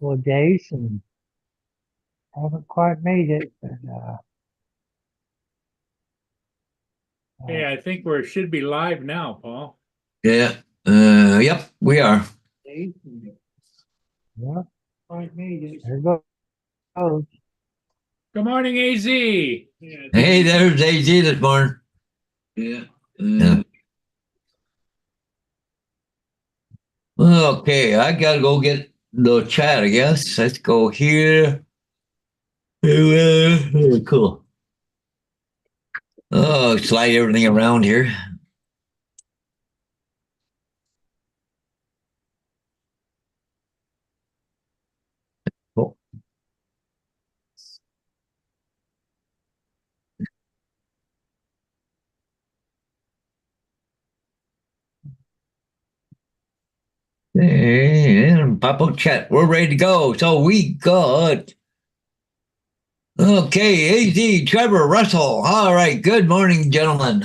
couple of days and haven't quite made it. But, Hey, I think we should be live now, Paul. Yeah. Yep, we are. days and, yeah, quite made it. There goes. Good morning, AZ. Hey, there's AG this morning. Yeah. Yeah. Okay, I gotta go get the chat, I guess. Let's go here. Cool. Oh, slide everything around here. Cool. And pop up chat. We're ready to go. So we got AZ, Trevor, Russell. All right. Good morning, gentlemen.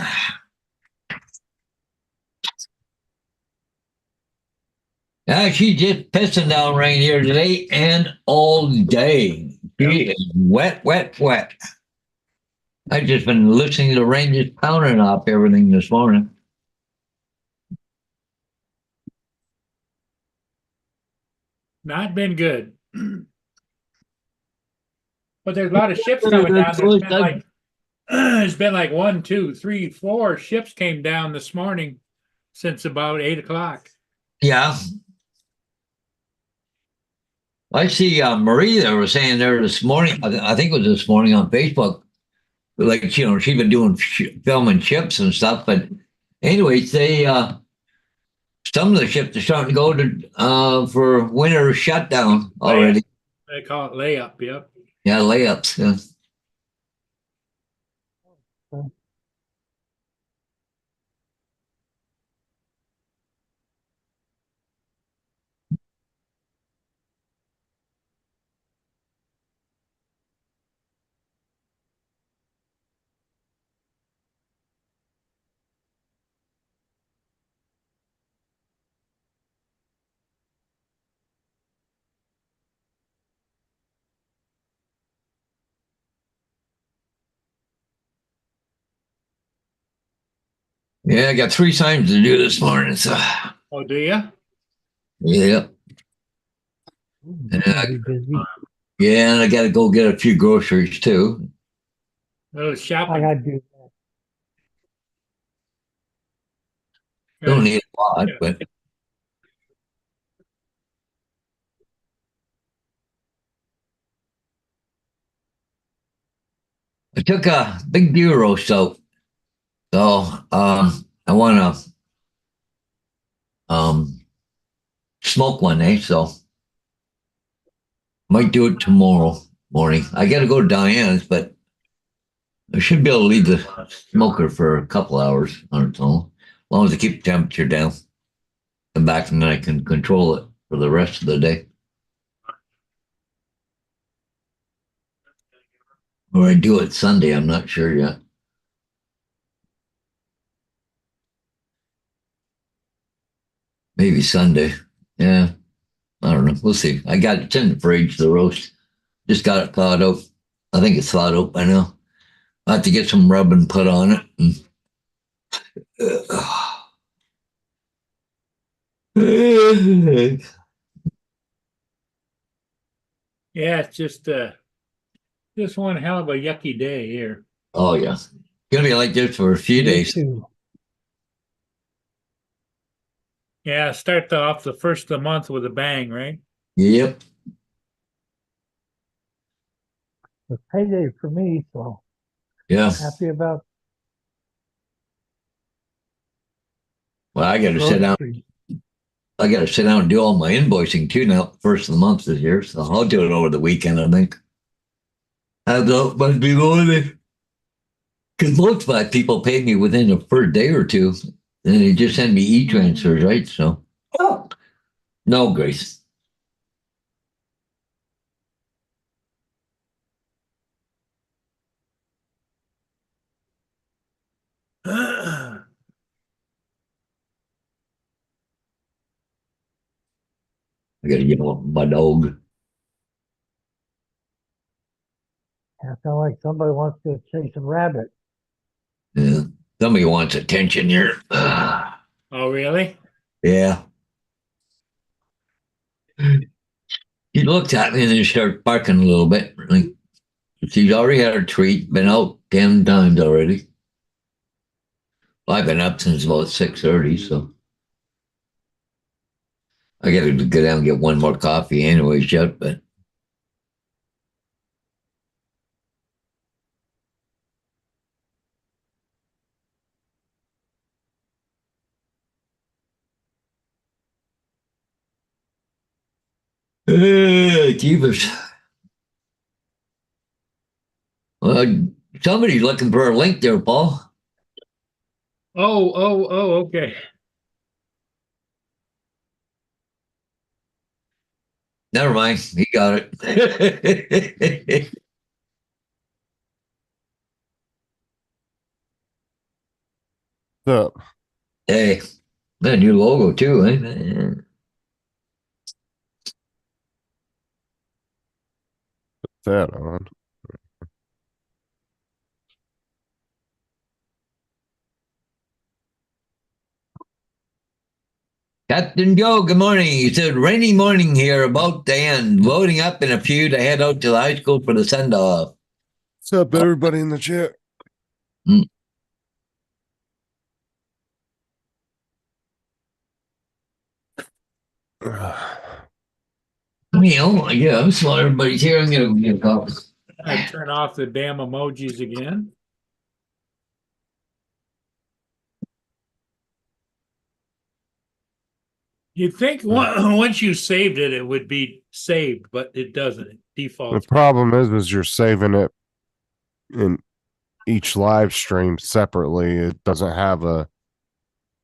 She's just pissing down rain here today and all day. She is wet, wet, wet. I've just been listening to the rain just pounding off everything this morning. Not been good. But there's a lot of ships coming down. There's been like 1, 2, 3, 4 ships came down this morning since about 8 o'clock. Yeah. I see Marie there was saying there this morning, I think it was this morning on Facebook, like, she's been doing filming ships and stuff. But anyways, some of the ships are starting to go to for winter shutdown already. They call it layup, yep. Yeah, layups. Yeah. Yeah, I got 3 signs to do this morning. So. Oh, do you? Yeah. Be busy. Yeah, and I got to go get a few groceries too. A little I shopping. got to do that. Don't need a lot, but I took a big bureau soap. So I want to smoke one, eh? So might do it tomorrow morning. I got to go to Diane's, but I should be able to leave the smoker for a couple hours on its own, as long as I keep the temperature down. Come back and then I can control it for the rest of the day. Or I do it Sunday, I'm not sure yet. Maybe Sunday. Yeah. I don't know. We'll see. I got it in the fridge, the roast. Just got it thawed out. I think it's thawed out by now. I have to get some rub and put on it. Yeah, it's just one hell of a yucky day here. Oh, yeah. It's going to be like this for a few Me days. too. Yeah, start off the first of the month with a bang, right? Yep. It's payday for me, so Yeah. happy about Well, I got to sit down. groceries. I got to sit down and do all my invoicing too now, first of the month this year. So I'll do it over the weekend, I think. I don't must be going there. Because most of my people pay me within the first day or two. And they just send me e-transfers, right? So, no, Grace. I got to yell at my dog. I sound like somebody wants to chase a rabbit. Yeah. Somebody wants attention here. Oh, really? Yeah. He looks at me and then starts barking a little bit. Like, she's already had her treat, been out 10 times already. Well, I've been up since about 6:30, so I gotta go down and get one more coffee anyways yet, but Jeebus. Well, somebody's looking for a link there, Paul. Okay. Never mind. He got it. What's up? Hey, that new logo too, eh? That on. Captain Joe, good morning. He said, rainy morning here, about to end. Loading up in a few to head out to the high school for the send off. What's up, everybody in the chat? Mm. Well, yeah, I'm smart. Everybody's here. I'm going to get a coffee. I turn off the damn emojis again. You'd think once you saved it, it would be saved, but it doesn't. It The defaults. problem is you're saving it in each live stream separately. It doesn't have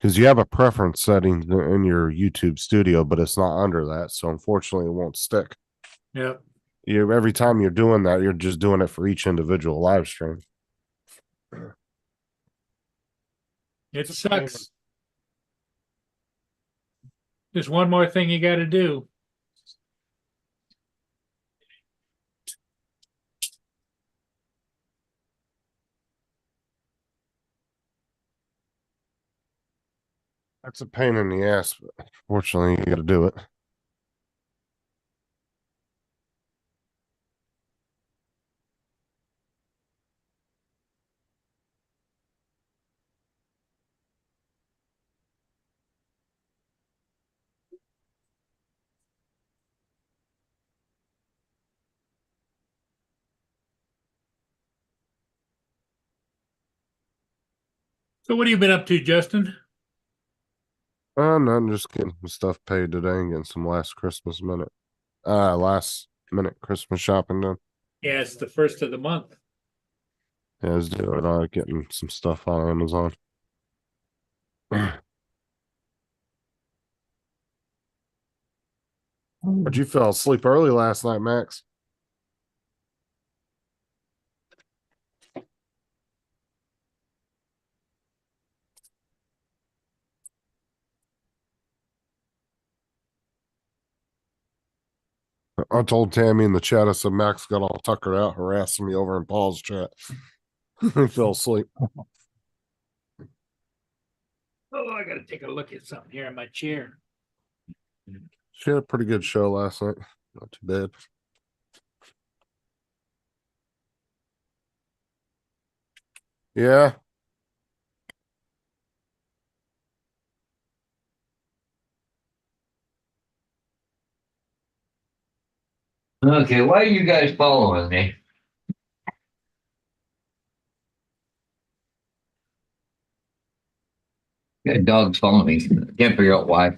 because you have a preference setting in your YouTube studio, but it's not under that. So unfortunately, it won't stick. Yeah. Every time you're doing that, you're just doing it for each individual live stream. It sucks. There's one more thing you got to do. That's a pain in the ass, but fortunately, you got to do it. So what have you been up to, Justin? I'm just getting some stuff paid today and getting some last minute Christmas shopping done. Yeah, it's the first of the month. Yeah, I was doing getting some stuff on Amazon. But you fell asleep early last night, Max. I told Tammy in the chat, I said Max got all tuckered out, harassing me over in Paul's chat. He fell asleep. Oh, I got to take a look at something here in my chair. She had a pretty good show last night. Not too bad. Yeah. Okay, why are you guys following me? Got dogs following me. Can't figure out why.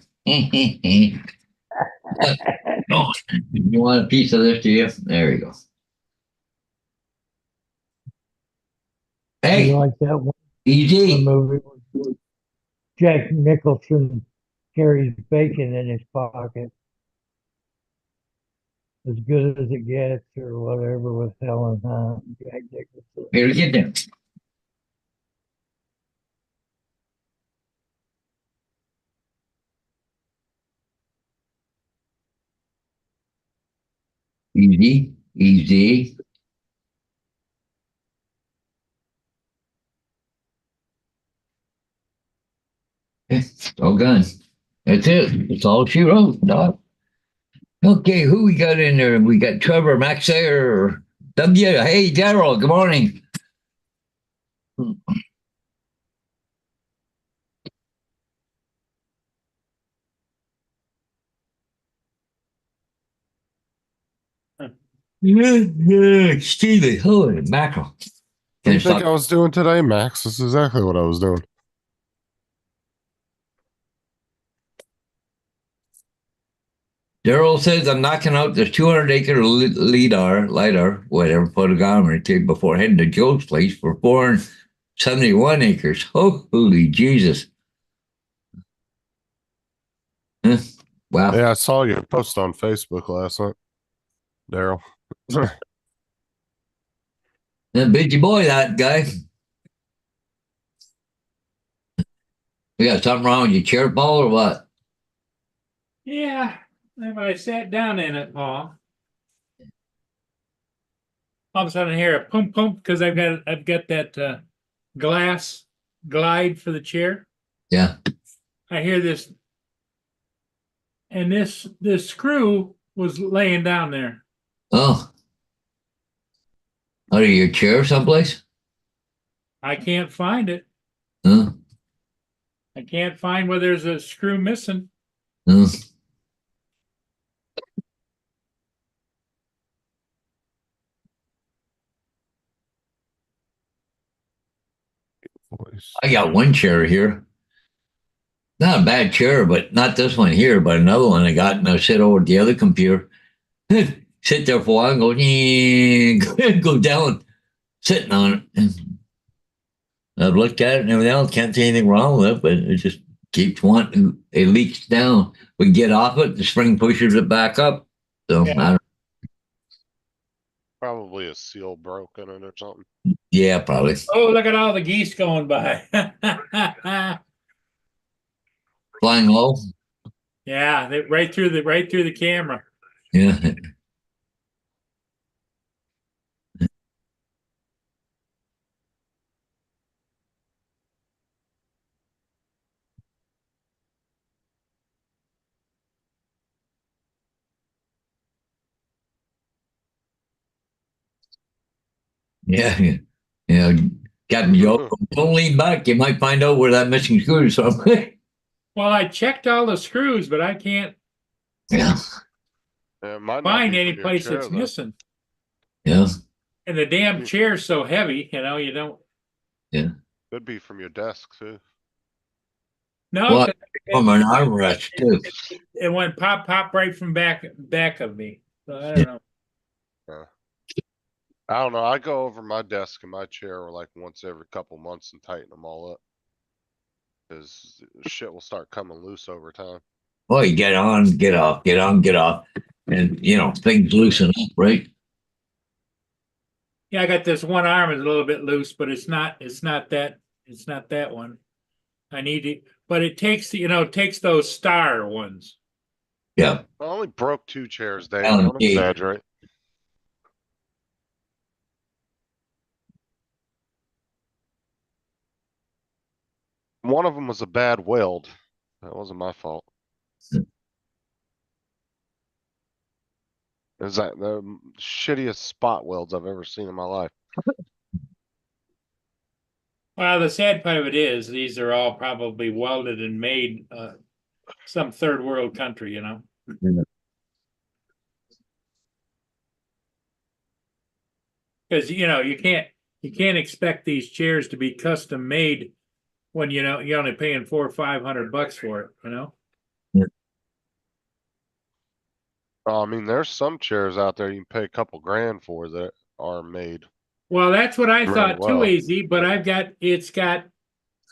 Oh, you want a piece of this, do you? There you go. You Hey, like that one easy. movie where Jack Nicholson carries bacon in his pocket? As good as it gets, or whatever, with Helen Hunt and Jack Nicholson. Here, get them. Easy, easy. All gone. That's it. That's all she wrote, Doc. Okay, who we got in there? We got Trevor Maxayer. W. Hey, Daryl. Good morning. Stevie, holy mackerel. What do you Can't think stop. I was doing today, Max? This is exactly what I was doing. Daryl says I'm knocking out the 200-acre lidar, whatever, photogrammetry before heading to Joe's place for 471 acres. Oh, holy Jesus. Huh? Wow. Yeah, I saw your post on Facebook last night, Daryl. A busy boy, that guy. You got something wrong with your chair, Paul, or what? Yeah, if I sat down in it, Paul, all of a sudden I hear a pump pump because I've got that glass glide for the chair. Yeah. I hear this, and this screw was laying down there. Oh. Out of your chair someplace? I can't find it. Huh? I can't find where there's a screw missing. Huh? I got one chair here. Not a bad chair, but not this one here, but another one I got, and I sit over at the other computer. Sit there for a while and go, go down, sitting on it. And I've looked at it and everything else, can't see anything wrong with it, but it just keeps wanting, it leaks down. We get off it, the spring pushes it back up. So, Yeah. Probably a seal broke in it or something. Yeah, probably. Oh, look at all the geese going by. Flying low? Yeah, right through the camera. Yeah. Yeah. Yeah. Captain Joe, don't lean back. You might find out where that missing screw is from. Well, I checked all the screws, but I can't Yeah. It might not find be any from your place chair, that's though. missing. Yeah. And the damn chair's so heavy, you don't. Yeah. Could be from your desk too. No, Well, 'cause from an armrest, too. it went pop right from back of me. So I don't know. I don't know. I go over my desk and my chair like once every couple months and tighten them all up. Because shit will start coming loose over time. Well, you get on, get off, get on, get off. And, things loosen up, right? Yeah, I got this one arm is a little bit loose, but it's not that one. I need it, but it takes those star ones. Yeah. I only broke 2 chairs, Dave. Alan Don't Key. exaggerate. One of them was a bad weld. That wasn't my fault. It was like the shittiest spot welds I've ever seen in my life. Well, the sad part of it is these are all probably welded and made some third world country, because you can't expect these chairs to be custom made when you're only paying $400 or $500 for it. I mean, there's some chairs out there you can pay a couple grand for that are made. Well, that's what I Very thought too, well. AZ, but it's got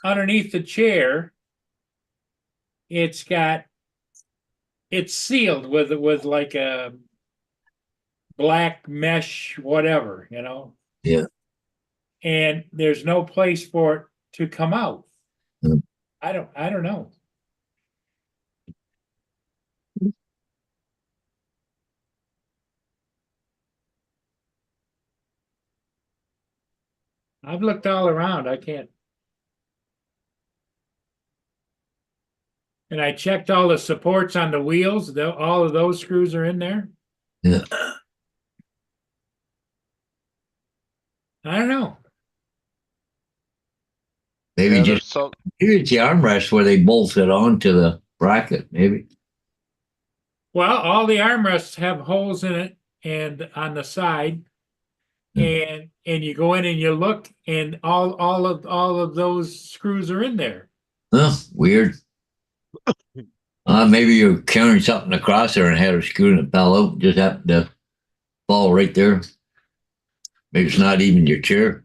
underneath the chair, it's sealed with like a black mesh, whatever, Yeah. and there's no place for it to come out. Mm. I don't know. I've looked all around. I can't. And I checked all the supports on the wheels, all of those screws are in there. Yeah. I don't know. Maybe Yeah, just there's some. maybe it's the armrest where they bolt it onto the bracket. Maybe. Well, all the armrests have holes in it and on the side. And you go in and you look and all of those screws are in there. Huh, weird. Maybe you're carrying something across there and had a screw and it fell out. Just happened to fall right there. Maybe it's not even your chair.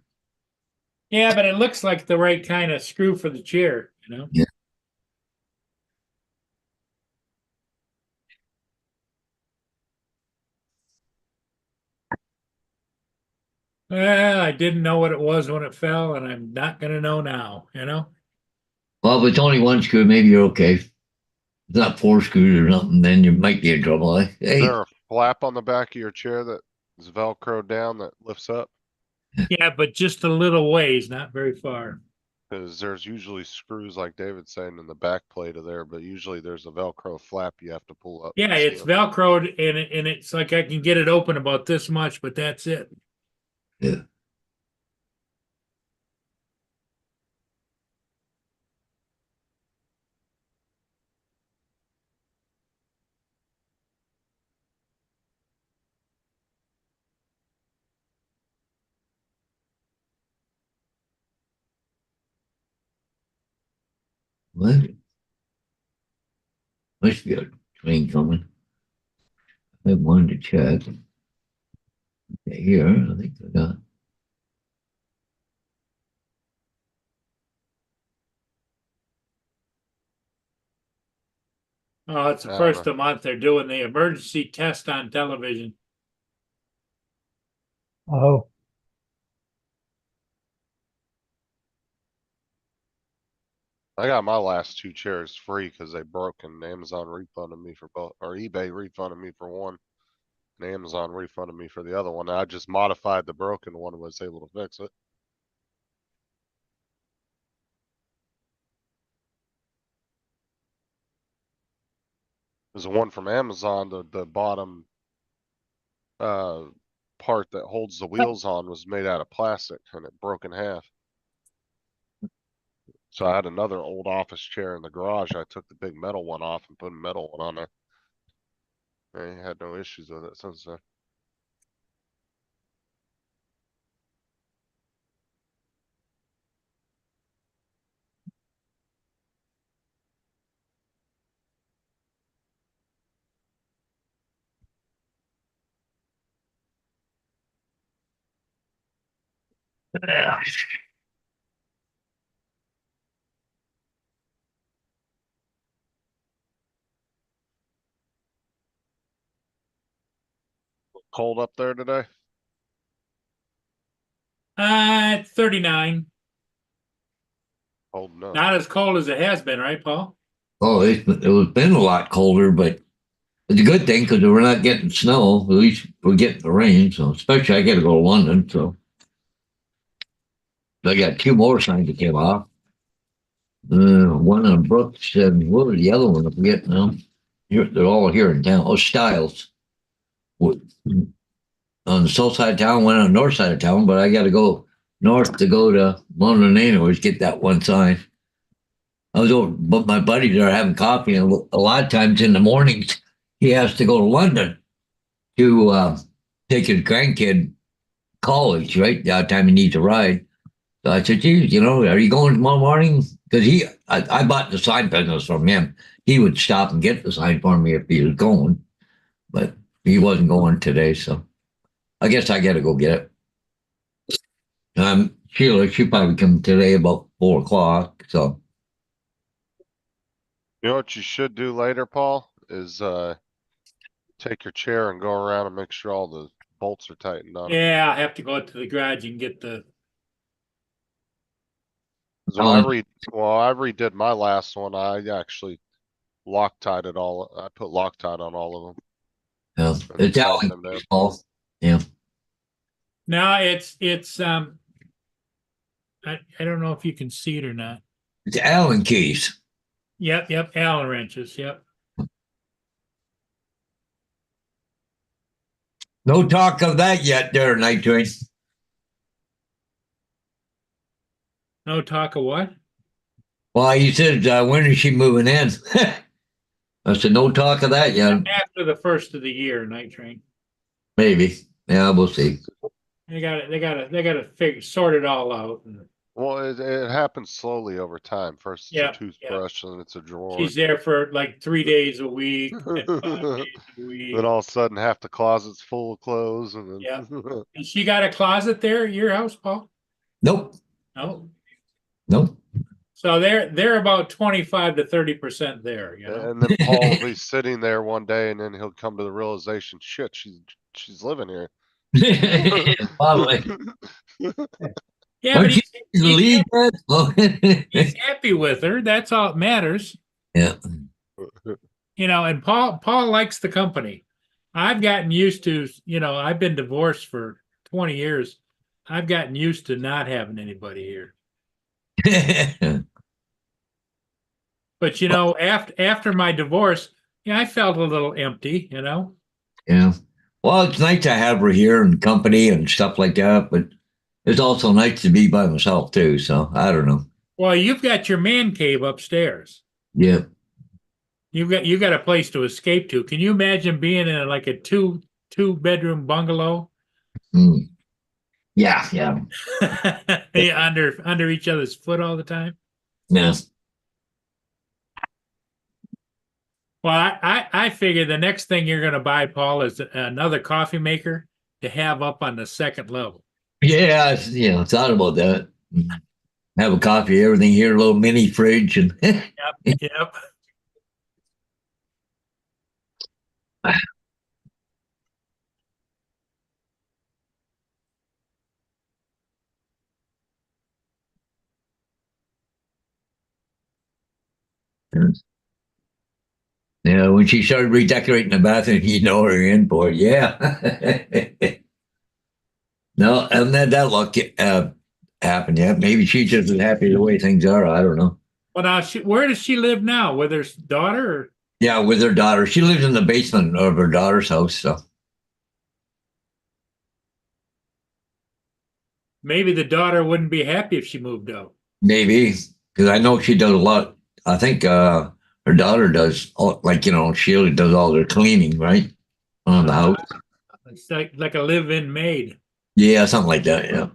Yeah, but it looks like the right kind of screw for the chair, you know? Yeah. Well, I didn't know what it was when it fell, and I'm not gonna know now, you know? Well, if it's only one screw, maybe you're okay. If it's not four screws or something, then you might be in trouble. Is Hey, there a flap on the back of your chair that is Velcro down that lifts up? Yeah, but just a little ways, not very far. Because there's usually screws, like David's saying, in the back plate of there, but usually there's a Velcro flap you have to pull up. Yeah, it's Velcroed and it's like I can get it open about this much, but that's it. yeah. What? Must be a train coming. I wanted to check. Okay, here, I think I got. Oh, it's the I don't first know. of the month. They're doing the emergency test on television. Oh, I got my last two chairs free because they broke and Amazon refunded me for both, or eBay refunded me for one. And Amazon refunded me for the other one. I just modified the broken one and was able to fix it. There's the one from Amazon, the bottom part that holds the wheels on was made out of plastic and it broke in half. So I had another old office chair in the garage. I took the big metal one off and put a metal one on there. I had no issues with it since then. Cold up there today? 39. Cold enough. Not as cold as it has been, right, Paul? Oh, it was been a lot colder, but it's a good thing because we're not getting snow. At least we're getting the rain. So, especially I got to go to London. So, I got two more signs that came off. One on Brooks and what was the other one? I forget now. Here, they're all here in town. Oh, Styles. On the south side of town, one on the north side of town, but I got to go north to go to London anyways, get that one sign. I was over, but my buddies are having coffee, and a lot of times in the mornings, he has to go to London to take his grandkid college, right? That time he needs a ride. So I said, geez, are you going tomorrow morning? Because I bought the sign business from him. He would stop and get the sign for me if he was going, but he wasn't going today. So I guess I got to go get it. Sheila, she probably come today about 4:00. So You know what you should do later, Paul, is take your chair and go around and make sure all the bolts are tightened on it. Yeah, I have to go out to the garage and get the. 'Cause when I redid my last one, I actually Loctite it all. I put Loctite on all of them. yeah, it's Soften Allen them down. Paul. Yeah. No, it's I don't know if you can see it or not. It's Allen keys. Yep, Allen wrenches, yep. No talk of that yet there, Night Train. No talk of what? Well, he said, when is she moving in? I said, no talk of that yet. After the first of the year, Night Train. Maybe. Yeah, we'll see. They gotta sort it all out. Well, it happens slowly over time. First it's Yeah, a toothbrush, and then it's a drawer. She's there for like 3 days a week, and 5 days a week. Then all of a sudden half the closet's full of clothes, and then Yeah. And she got a closet there at your house, Paul? Nope. No. Nope. So they're about 25 to 30% there, you know. and then Paul will be sitting there one day, and then he'll come to the realization, shit, she's living here. Probably. Yeah, Don't but you leave he's that? happy with her. That's all that matters. Yeah. You know, and Paul likes the company. I've gotten used to, you know, I've been divorced for 20 years. I've gotten used to not having anybody here. But you know, after my divorce, yeah, I felt a little empty, you know. Yeah. Well, it's nice to have her here and company and stuff like that, but it's also nice to be by myself too. So I don't know. Well, you've got your man cave upstairs. Yeah. You got a place to escape to. Can you imagine being in like a two bedroom bungalow? Mm. Yeah. Yeah. Yeah, under each other's foot all the time? Yeah. Well, I figure the next thing you're going to buy, Paul, is another coffee maker to have up on the second level. Yeah. Thought about that. Have a coffee, everything here, a little mini fridge, and Yep. yeah. When she started redecorating the bathroom, you know her in for it. Yeah. No, and that luck happened yet. Maybe she's just as happy the way things are. I don't know. Well, now, where does she live now? With her daughter? Or? Yeah, with her daughter. She lives in the basement of her daughter's house. So Maybe the daughter wouldn't be happy if she moved out. maybe because I know she does a lot. I think her daughter does, she does all their cleaning, right, on the house. It's like a live-in maid. Yeah, something like that. Yeah.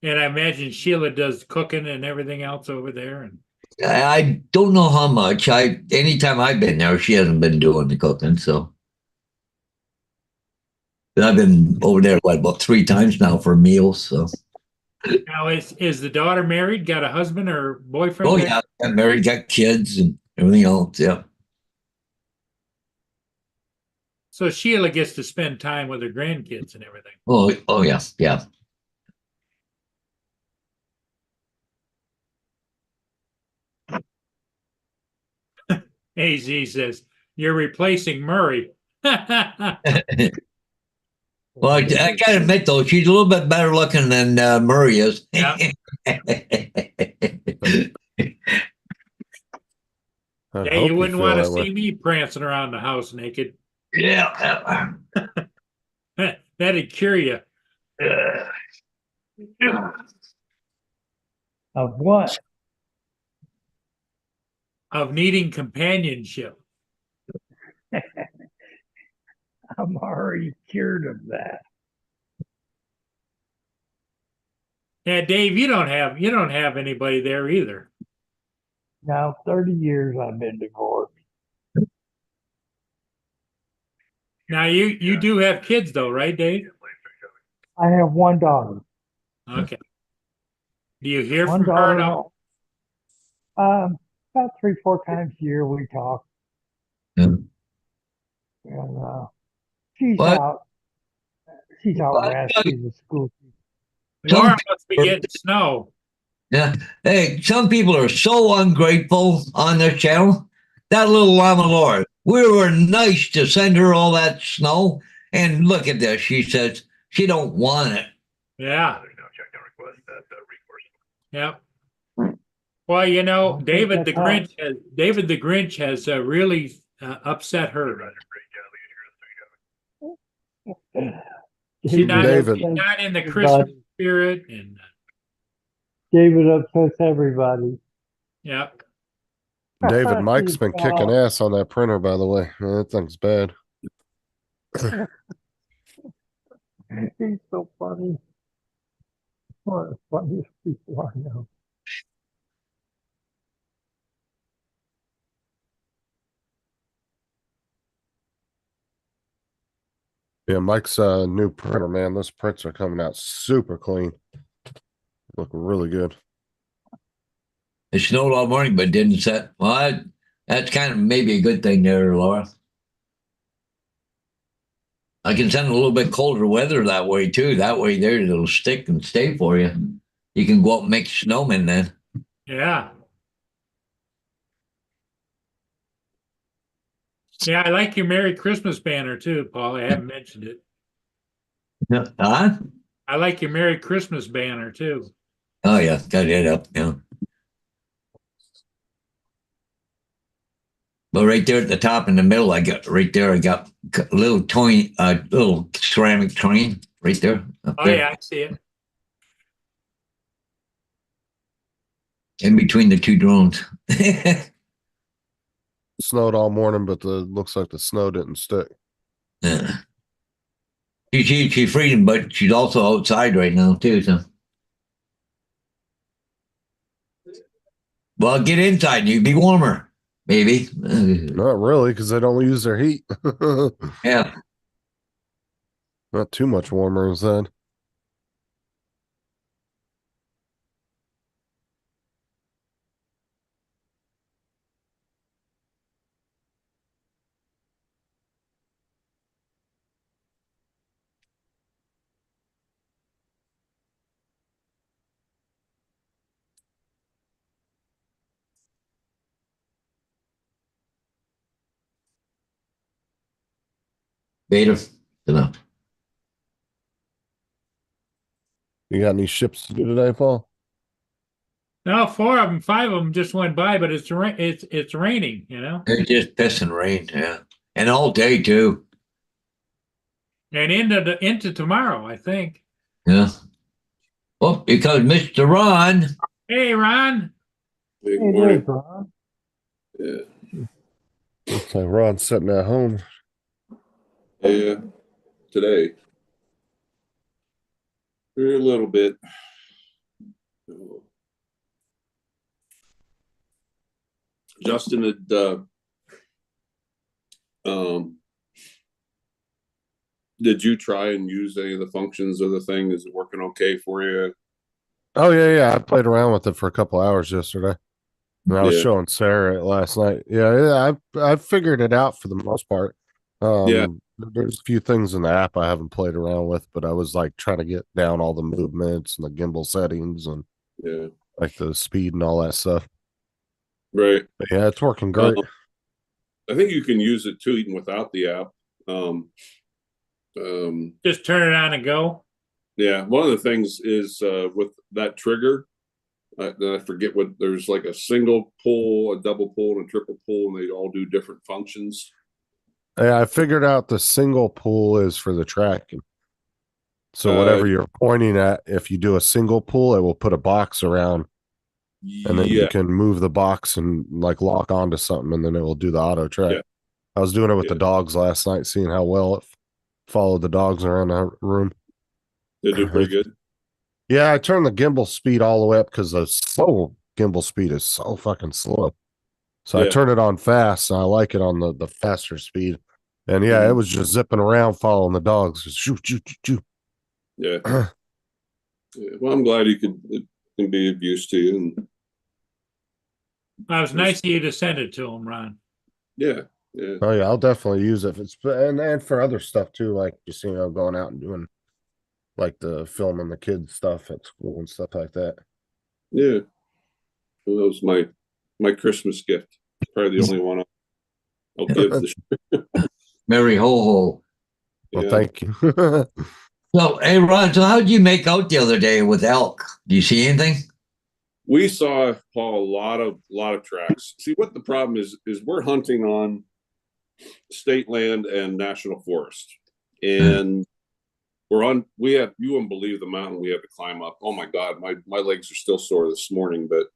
And I imagine Sheila does cooking and everything else over there. And I don't know how much. Anytime I've been there, she hasn't been doing the cooking. So I've been over there about 3 times now for meals. So now is the daughter married? Got a husband or boyfriend? oh yeah, got married, got kids, and everything else. Yeah. So Sheila gets to spend time with her grandkids and everything. Oh yeah, yeah. AZ says you're replacing Murray. Well, I gotta admit though, she's a little bit better looking than Murray is. Yeah. Yeah, you wouldn't want to see me prancing around the house naked. Yeah. That'd cure you. Of what? Of needing companionship. I'm already cured of that. Yeah, Dave, you don't have anybody there either. Now, 30 years I've been divorced. Now you do have kids though, right, Dave? I have one daughter. Okay. Do you hear One from her at daughter. all? About 3-4 times a year we talk. Yeah. And she's What? out. She's out What? west. She's a school teacher. Laura must be getting snow. Yeah. Hey, some people are so ungrateful on this channel. That little llama Laura, we were nice to send her all that snow. And look at this. She says she don't want it. Yeah. Yep. Well, you know, don't think David the that's how- Grinch has really upset her. She's not, David. she's not in the Everybody. Christmas spirit, and David upsets everybody. yeah. David Mike's been He's kicking all- ass on that printer, by the way. Man, that thing's bad. He's so funny. One of the funniest people I know. Yeah, Mike's new printer, man. Those prints are coming out super clean. Look really good. It snowed all morning, but didn't set. Well, that's kind of maybe a good thing there, Laura. I can send a little bit colder weather that way too. That way there it'll stick and stay for you. You can go out and make snowmen then. Yeah. Yeah, I like your Merry Christmas banner too, Paul. I haven't mentioned it. Huh? I like your Merry Christmas banner too. Oh yeah, got it up. Yeah. But right there at the top in the middle, I got a little toy, little ceramic train right there. Up Oh there, yeah, I see it. in between the two drones. Snowed all morning, but the looks like the snow didn't stick. Yeah. She's freezing, but she's also outside right now too. So, well, get inside and you'd be warmer, maybe. Not really, because they don't use their heat. Yeah. Not too much warmer inside. Beta. No. You got any ships to do today, Paul? No, 5 of them just went by, but it's raining, you know, It's just pissing rain, yeah. And all day too. and into tomorrow, I think. Yeah. Well, because Mr. Ron. Hey, Ron. Hey, good Hey, morning. Ron. Yeah. Looks like Ron's sitting at home. Hey, today. A little bit. Justin had, did you try and use any of the functions of the thing? Is it working okay for you? Oh yeah. I played around with it for a couple hours yesterday. And I was Yeah. showing Sarah it last night. Yeah, I figured it out for the most part. Yeah. There's a few things in the app I haven't played around with, but I was like trying to get down all the movements and the gimbal settings and Yeah. like the speed and all that stuff. Right. But yeah, it's working great. I think you can use it too, even without the app. Just turn it on and go. Yeah, one of the things is with that trigger, I forget what, there's like a single pull, a double pull, and a triple pull, and they all do different functions. Yeah, I figured out the single pull is for the tracking. So whatever you're pointing at, if you do a single pull, it will put a box around, and then you can move the box and like lock onto something, and then it will do the auto track. Yeah. I was doing it with Yeah. the dogs last night, seeing how well it followed the dogs around the room. They do pretty good. Yeah, I turned the gimbal speed all the way up because the slow gimbal speed is so fucking slow. So I Yeah. turned it on fast, and I like it on the faster speed. And yeah, it was just zipping around following the dogs. Just shoot, shoot, shoot, shoot. Yeah. Yeah. Well, I'm glad it can be of use to you. And It was nice of you to send it to him, Ron. yeah, yeah, Oh yeah, I'll definitely use it. If it's and for other stuff too, like just going out and doing like the filming the kids stuff at school and stuff like that. yeah. Well, that was my Christmas gift. Probably the only one I'll give this. Merry ho ho. Well, Yeah. thank you. So, hey, Ron, so how did you make out the other day with elk? Do you see anything? We saw, Paul, a lot of tracks. See, what the problem is we're hunting on state land and national forest, and you wouldn't believe the mountain we have to climb up. Oh my God, my legs are still sore this morning, but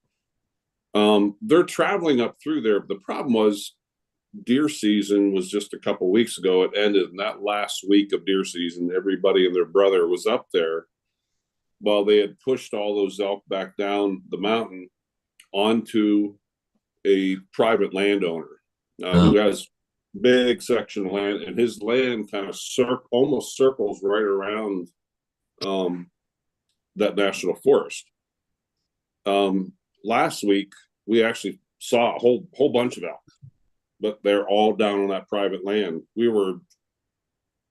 they're traveling up through there. The problem was deer season was just a couple weeks ago. It ended, and that last week of deer season, everybody and their brother was up there while they had pushed all those elk back down the mountain onto a private landowner who has big section of land, and his land kind of almost circles right around that national forest. Last week we actually saw a whole bunch of elk, but they're all down on that private land. We were,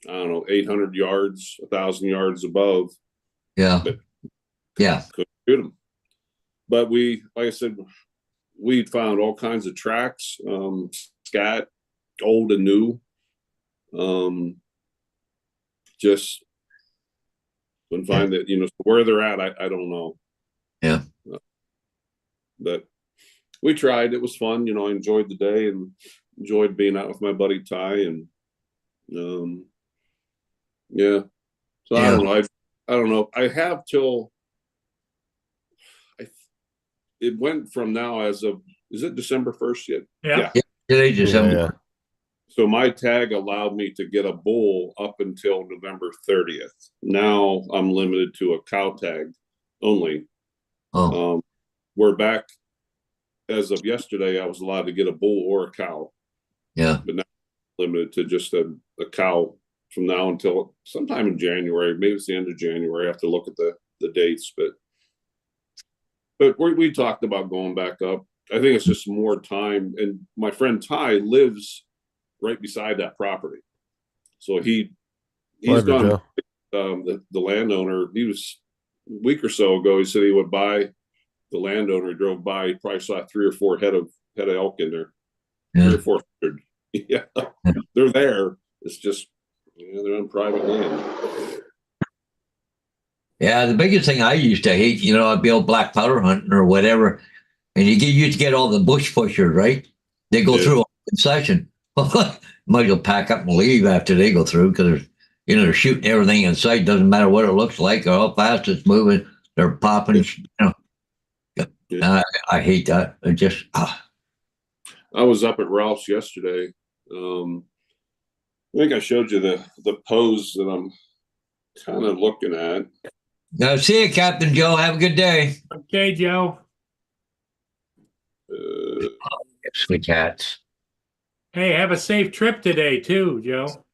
I don't know, 800 yards, 1,000 yards above. Yeah. But Yeah. couldn't shoot them. But like I said, we found all kinds of tracks, scat, old and new. Just couldn't find it, where they're at. I don't know. Yeah. But we tried. It was fun. I enjoyed the day and enjoyed being out with my buddy Ty. And yeah. So I don't know. I don't know. I have till it went from now as of, is it December 1st yet? Yeah. Today, December. Yeah. So my tag allowed me to get a bull up until November 30th. Now I'm limited to a cow tag only. Oh, We're back as of yesterday. I was allowed to get a bull or a cow, yeah. but now I'm limited to just a cow from now until sometime in January. Maybe it's the end of January. I have to look at the dates, but we talked about going back up. I think it's just more time. And my friend Ty lives right beside that property, so he's Pleasure, gone. The landowner, he was a week or so ago. He said he would buy the landowner. He drove by. He probably saw 3 or 4 head of elk in there. Yeah. 3 or 400. Yeah, they're there. It's just they're on private land. Yeah, the biggest thing I used to hate, I'd be out black powder hunting or whatever, and used to get all the bush pushers, right? They go Yeah. through in session. Might as well pack up and leave after they go through because they're shooting everything in sight. Doesn't matter what it looks like or how fast it's moving. They're popping. Yeah. I hate that. I just I was up at Ralph's yesterday. I think I showed you the pose that I'm kind of looking at. Now, see you, Captain Joe. Have a good day. Okay, Joe. Sweet cats. Hey, have a safe trip today too, Joe.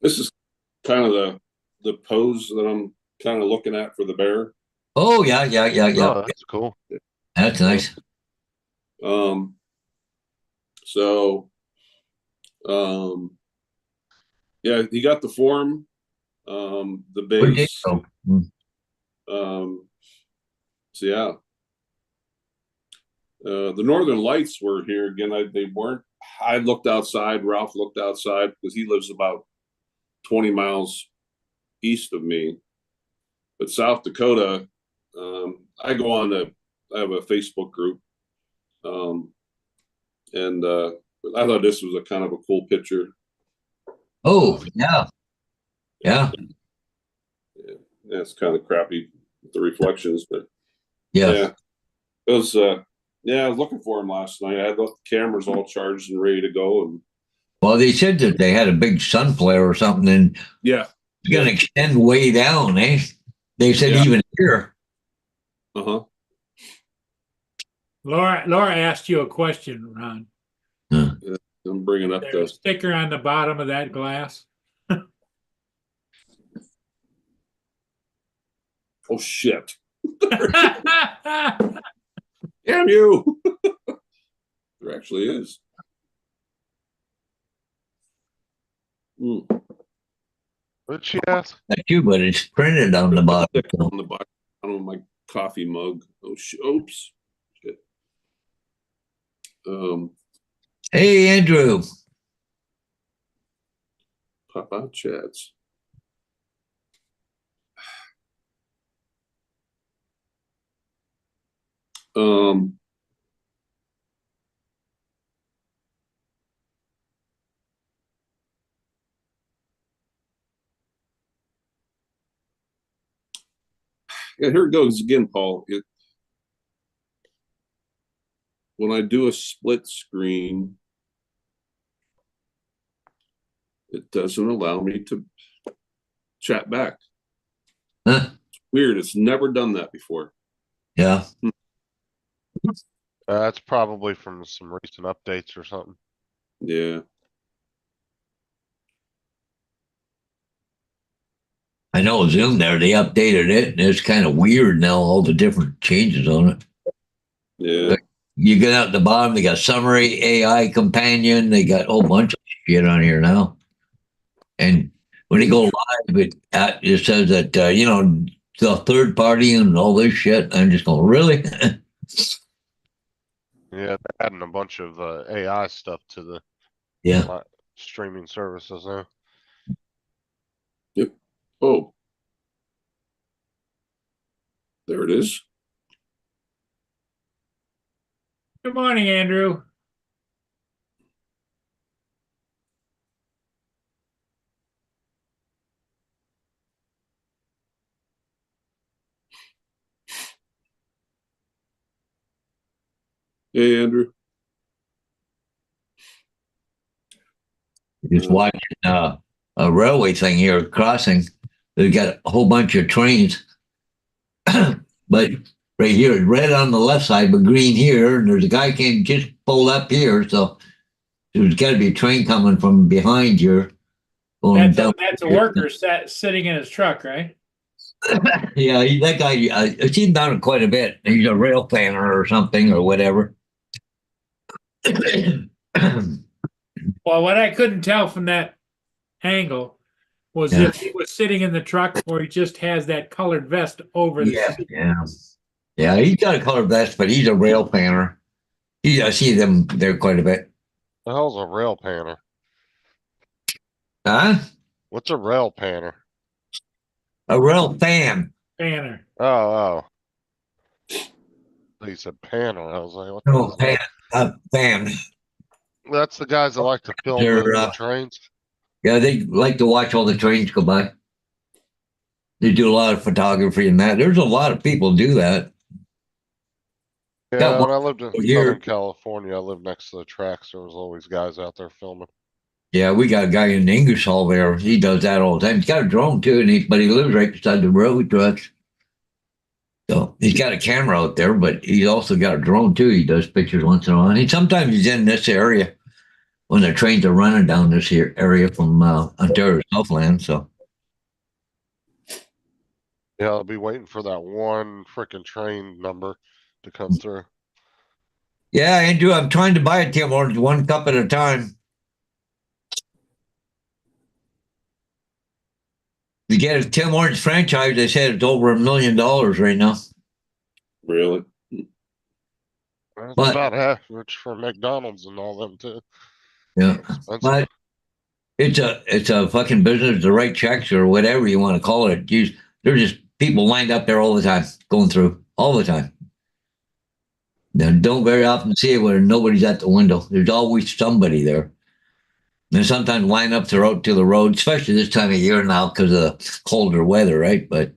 This is kind of the pose that I'm kind of looking at for the bear. Oh, yeah. Oh, that's cool. That's nice. So, yeah, he got the form, the Where'd they base. go? So yeah, the Northern Lights were here again. They weren't. I looked outside. Ralph looked outside because he lives about 20 miles east of me. But South Dakota, I go on I have a Facebook group, and I thought this was a kind of a cool picture. Oh, yeah. Yeah. Yeah, it's kind of crappy with the reflections, but Yeah. yeah, it was. Yeah, I was looking for him last night. I had the cameras all charged and ready to go, and Well, they said that they had a big sun flare or something, and yeah, it's going to extend way down, eh? They said Yeah. even here. uh-huh. Laura asked you a question, Ron. I'm bringing up There's a the. sticker on the bottom of that glass. Oh shit! Damn you! There actually is. What'd she ask? Not you, but it's printed on the bottom. On the bottom of my coffee mug. Oh, oops. Shit. Hey, Andrew. Pop out chats. Um, yeah, here it goes again, Paul. When I do a split screen, it doesn't allow me to chat back. Huh? Weird. It's never done that before. Yeah. That's probably from some recent updates or something. Yeah. I know Zoom there, they updated it and it's kind of weird now, all the different changes on it. Yeah. You get out the bottom, they got summary, AI companion, they got a whole bunch of shit on here now. And when you go live, it says that, the third party and all this shit. I'm just going, really? Yeah, they're adding a bunch of AI stuff to the Yeah. streaming services now. Yep. Oh. There it is. Good morning, Andrew. Hey, Andrew. Just watching a railway thing here crossing. They've got a whole bunch of trains, but right here, it's red on the left side, but green here. And there's a guy came just pulled up here, so there's got to be a train coming from behind here. Going down. That's a worker sitting in his truck, right? Yeah, that guy. I've seen him down quite a bit. He's a rail planner or something or whatever. Well, what I couldn't tell from that angle was Yeah. if he was sitting in the truck or he just has that colored vest over the Yeah, seat. yeah. He's got a colored vest, but he's a rail planner. I see them there quite a bit. The hell's a rail panner? Huh? What's a rail panner? A rail fan. Banner. Oh. He said panner. I was like, what the No, hell's that? fan. That's the guys that like to film They're, the trains. Yeah, they like to watch all the trains go by. They do a lot of photography and that. There's a lot of people do that. Yeah, got when I lived in here. Southern California, I lived next to the tracks. There was always guys out there filming. Yeah, we got a guy in Ingersoll there. He does that all the time. He's got a drone too, but he lives right beside the railway tracks. So he's got a camera out there, but he's also got a drone too. He does pictures once in a while. And sometimes he's in this area when the trains are running down this here area from Ontario Southland. So Yeah, I'll be waiting for that one freaking train number to come through. yeah, Andrew, I'm trying to buy a Tim Hortons one cup at a time. To get a Tim Hortons franchise, they said it's over $1 million right now. Really? That's But- about average for McDonald's and all them too. Yeah, Expensive. but it's a fucking business to write checks or whatever you want to call it. There's just people lined up there all the time, going through all the time. Now, don't very often see it where nobody's at the window. There's always somebody there. And sometimes lineups are out to the road, especially this time of year now because of the colder weather, right? But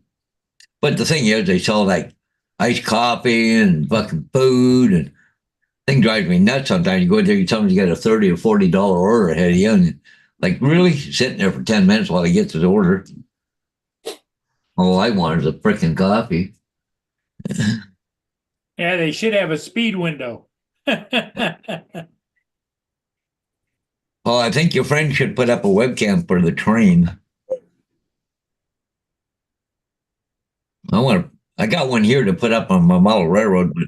the thing is, they sell like iced coffee and fucking food, and thing drives me nuts. Sometimes you go there, somebody's got a $30 or $40 order ahead of you, and like really sitting there for 10 minutes while he gets his order. All I want is a freaking coffee. Yeah, they should have a speed window. Oh, I think your friend should put up a webcam for the train. I got one here to put up on my model railroad, but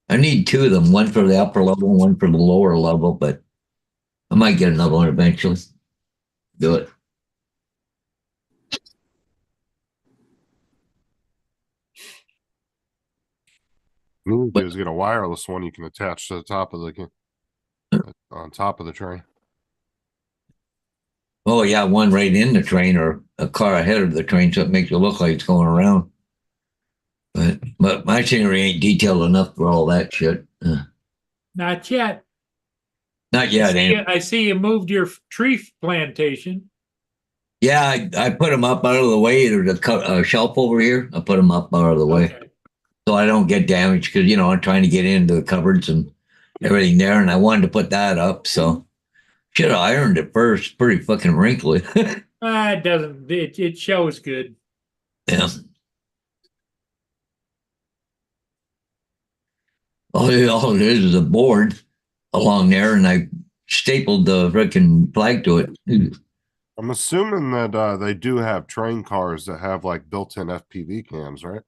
I need two of them, one for the upper level, one for the lower level, but I might get another one eventually. Do it. You need to do is get a wireless one you can attach to the top of the on top of the train. Oh yeah, one right in the train or a car ahead of the train, so it makes it look like it's going around. But my scenery ain't detailed enough for all that shit. Not yet. Not yet, anyway. I see you moved your tree plantation. Yeah, I put them up out of the way. There's a shelf over here. I put them up out of the way Okay. so I don't get damaged because, I'm trying to get into the cupboards and everything there. And I wanted to put that up. So should have ironed it first. Pretty fucking wrinkly. It doesn't, it shows good. Yeah. All it is a board along there, and I stapled the freaking flag to it. I'm assuming that they do have train cars that have like built-in FPV cams, right?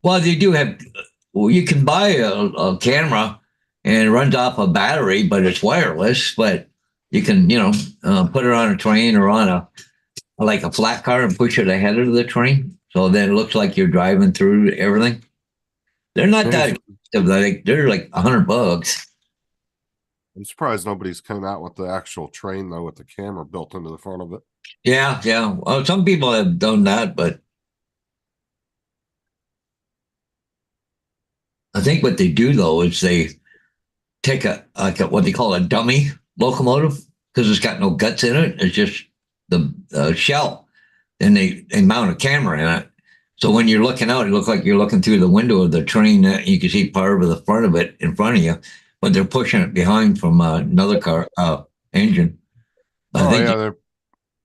Well, they do have. Well, you can buy a camera and it runs off a battery, but it's wireless. But you can, put it on a train or on a flat car and push it ahead of the train, so then it looks like you're driving through everything. They're not that expensive. They're like $100. I'm surprised nobody's come out with the actual train though, with the camera built into the front of it. Yeah, yeah. Well, some people have done that, but I think what they do though is they take what they call a dummy locomotive because it's got no guts in it. It's just the shell, and they mount a camera in it. So when you're looking out, it looks like you're looking through the window of the train. You can see part of the front of it in front of you, but they're pushing it behind from another car engine. Oh yeah, they're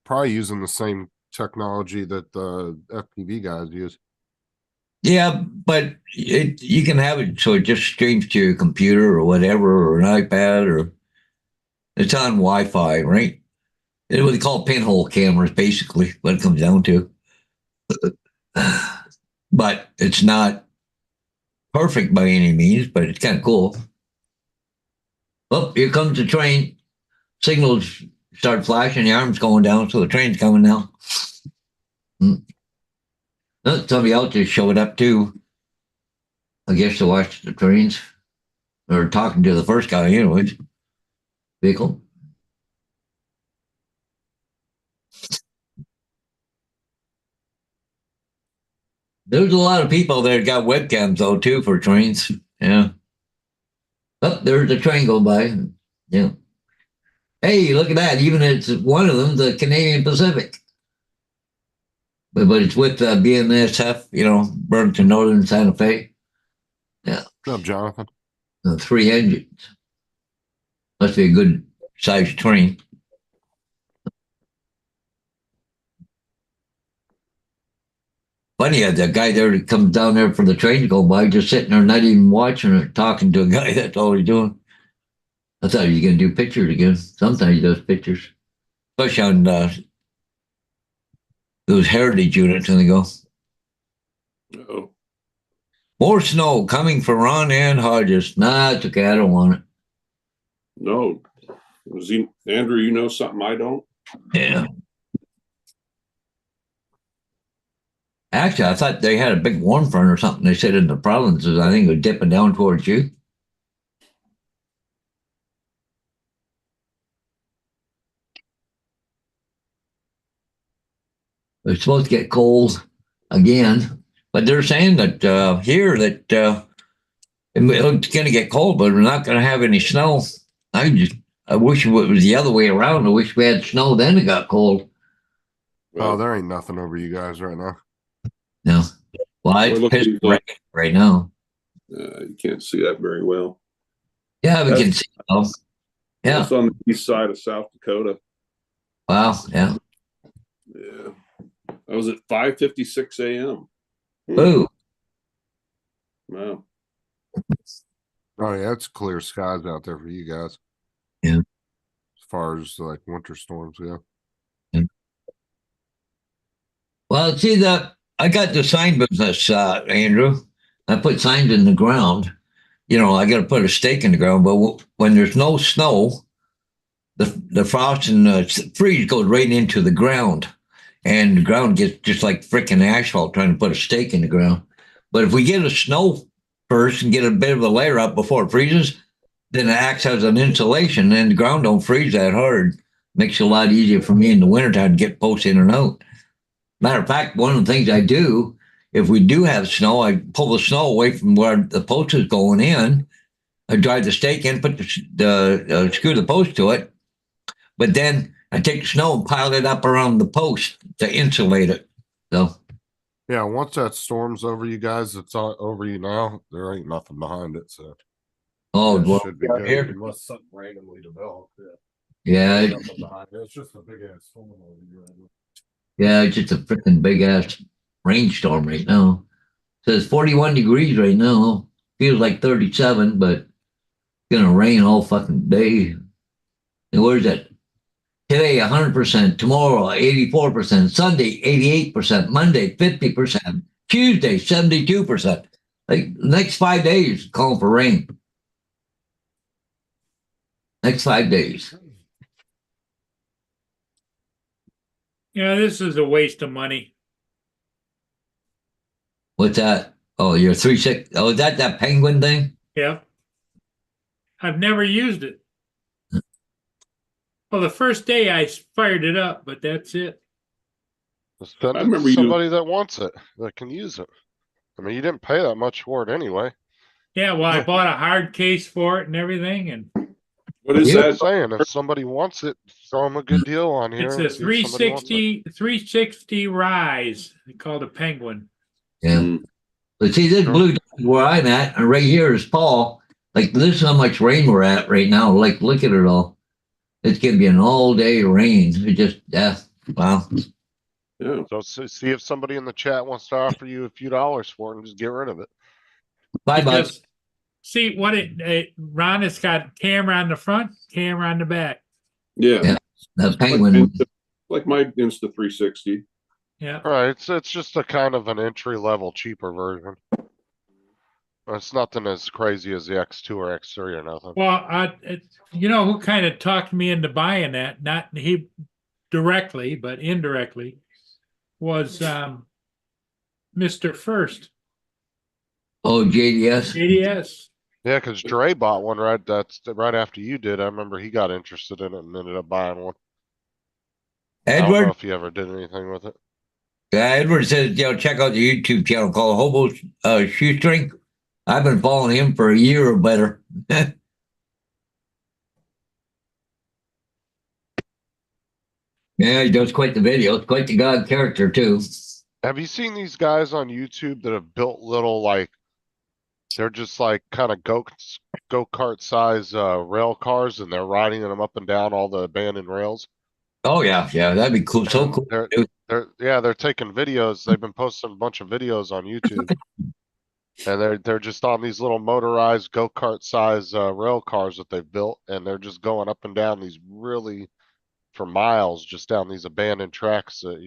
probably using the same technology that the FPV guys use. Yeah, but you can have it so it just streams to your computer or whatever, or an iPad, or it's on Wi-Fi, right? It's what they call pinhole cameras, basically, what it comes down to. But it's not perfect by any means, but it's kind of cool. Oh, here comes the train. Signals start flashing, the arm's going down, so the train's coming now. Somebody else just showed up too, I guess, to watch the trains. Or talking to the first guy anyways. Vehicle. There's a lot of people that got webcams though too for trains. Yeah. Oh, there's a train go by. Yeah. Hey, look at that. Even it's one of them, the Canadian Pacific. But it's with BNSF, Burlington Northern Santa Fe. Yeah. What's up, Jonathan? 3 engines. Must be a good sized train. Funny, the guy there that comes down there for the train to go by, just sitting there, not even watching it, talking to a guy. That's all he's doing. I thought he was going to do pictures again. Sometimes he does pictures, especially on those heritage units, and they go, Oh, more snow coming for Ron and Hodges. Nah, it's okay. I don't want it. no. Andrew, you know something I don't? Yeah. Actually, I thought they had a big warm front or something. They said in the provinces, I think it was dipping down towards you. It's supposed to get cold again, but they're saying that here that it's going to get cold, but we're not going to have any snow. I wish it was the other way around. I wish we had snow, then it got cold. Oh, there ain't nothing over you guys right now. No. Well, it's pissed right now. You can't see that very well. Yeah, we can see it though. Yeah. It's on the east side of South Dakota. Wow. Yeah. Yeah. I was at 5:56 a.m. Ooh. Wow. Oh yeah, it's clear skies out there for you guys. Yeah. As far as like winter storms, yeah. Well, see I got the sign business, Andrew. I put signs in the ground. I got to put a stake in the ground, but when there's no snow, the frost and the freeze goes right into the ground, and the ground gets just like freaking asphalt trying to put a stake in the ground. But if we get a snow first and get a bit of a layer up before it freezes, then it acts as an insulation, and the ground don't freeze that hard. Makes it a lot easier for me in the wintertime to get posts in and out. Matter of fact, one of the things I do if we do have snow, I pull the snow away from where the post is going in. I drive the stake in, put screw the post to it, but then I take the snow and pile it up around the post to insulate it. So Yeah, once that storm's over you guys, it's all over you now. There ain't nothing behind it, so oh, it well, should be out good here, unless something randomly develops. yeah, Ain't nothing behind it. It's just a big ass storm over you right now. yeah, it's just a freaking big ass rainstorm right now. Says 41 degrees right now. Feels like 37, but it's gonna rain all fucking day. And where's that? Today, 100%. Tomorrow, 84%. Sunday, 88%. Monday, 50%. Tuesday, 72%. Like next 5 days, calling for rain. Next 5 days. Yeah, this is a waste of money. What's that? Oh, you're 3.6. Oh, is that penguin thing? Yeah. I've never used it. Well, the first day I fired it up, but that's it. Just send I it to remember you- somebody that wants it, that can use it. I mean, you didn't pay that much for it anyway. Yeah, well, I bought a hard case for it and everything, and What is Yeah. I'm that? saying, if somebody wants it, throw them a good deal on here. it's and a see if somebody wants it. 360 Rise. They call it a Penguin. Yeah. Mm, But see, this Sure. blue dot is where I'm at, and right here is Paul. Like this is how much rain we're at right now. Like, look at it all. It's gonna be an all day rain. It just wow. yeah. So see if somebody in the chat wants to offer you a few dollars for it and just get rid of it. $5. Because see what Ron has got camera on the front, camera on the back. Yeah. Yeah. The Like, penguin. like my Insta360. Yeah. All right, it's just a kind of an entry level cheaper version. It's nothing as crazy as the X2 or X3 or nothing. Well, you know who kind of talked me into buying that? Not he directly, but indirectly, was Mr. First, Oh, JDS. JDS. Yeah, because Dre bought one that's right after you did. I remember he got interested in it and ended up buying one. I don't know Edward. if he ever did anything with it. Yeah, Edward says, check out the YouTube channel called Hobo Shoestring. I've been following him for a year or better. Yeah, he does quite the videos, quite the god character too. Have you seen these guys on YouTube that have built little like they're just like kind of go-kart size rail cars and they're riding them up and down all the abandoned rails? Oh yeah, that'd be cool. So And cool. they're taking videos. They've been posting a bunch of videos on YouTube. And they're just on these little motorized go-kart size rail cars that they've built, and they're just going up and down these really for miles, just down these abandoned tracks that,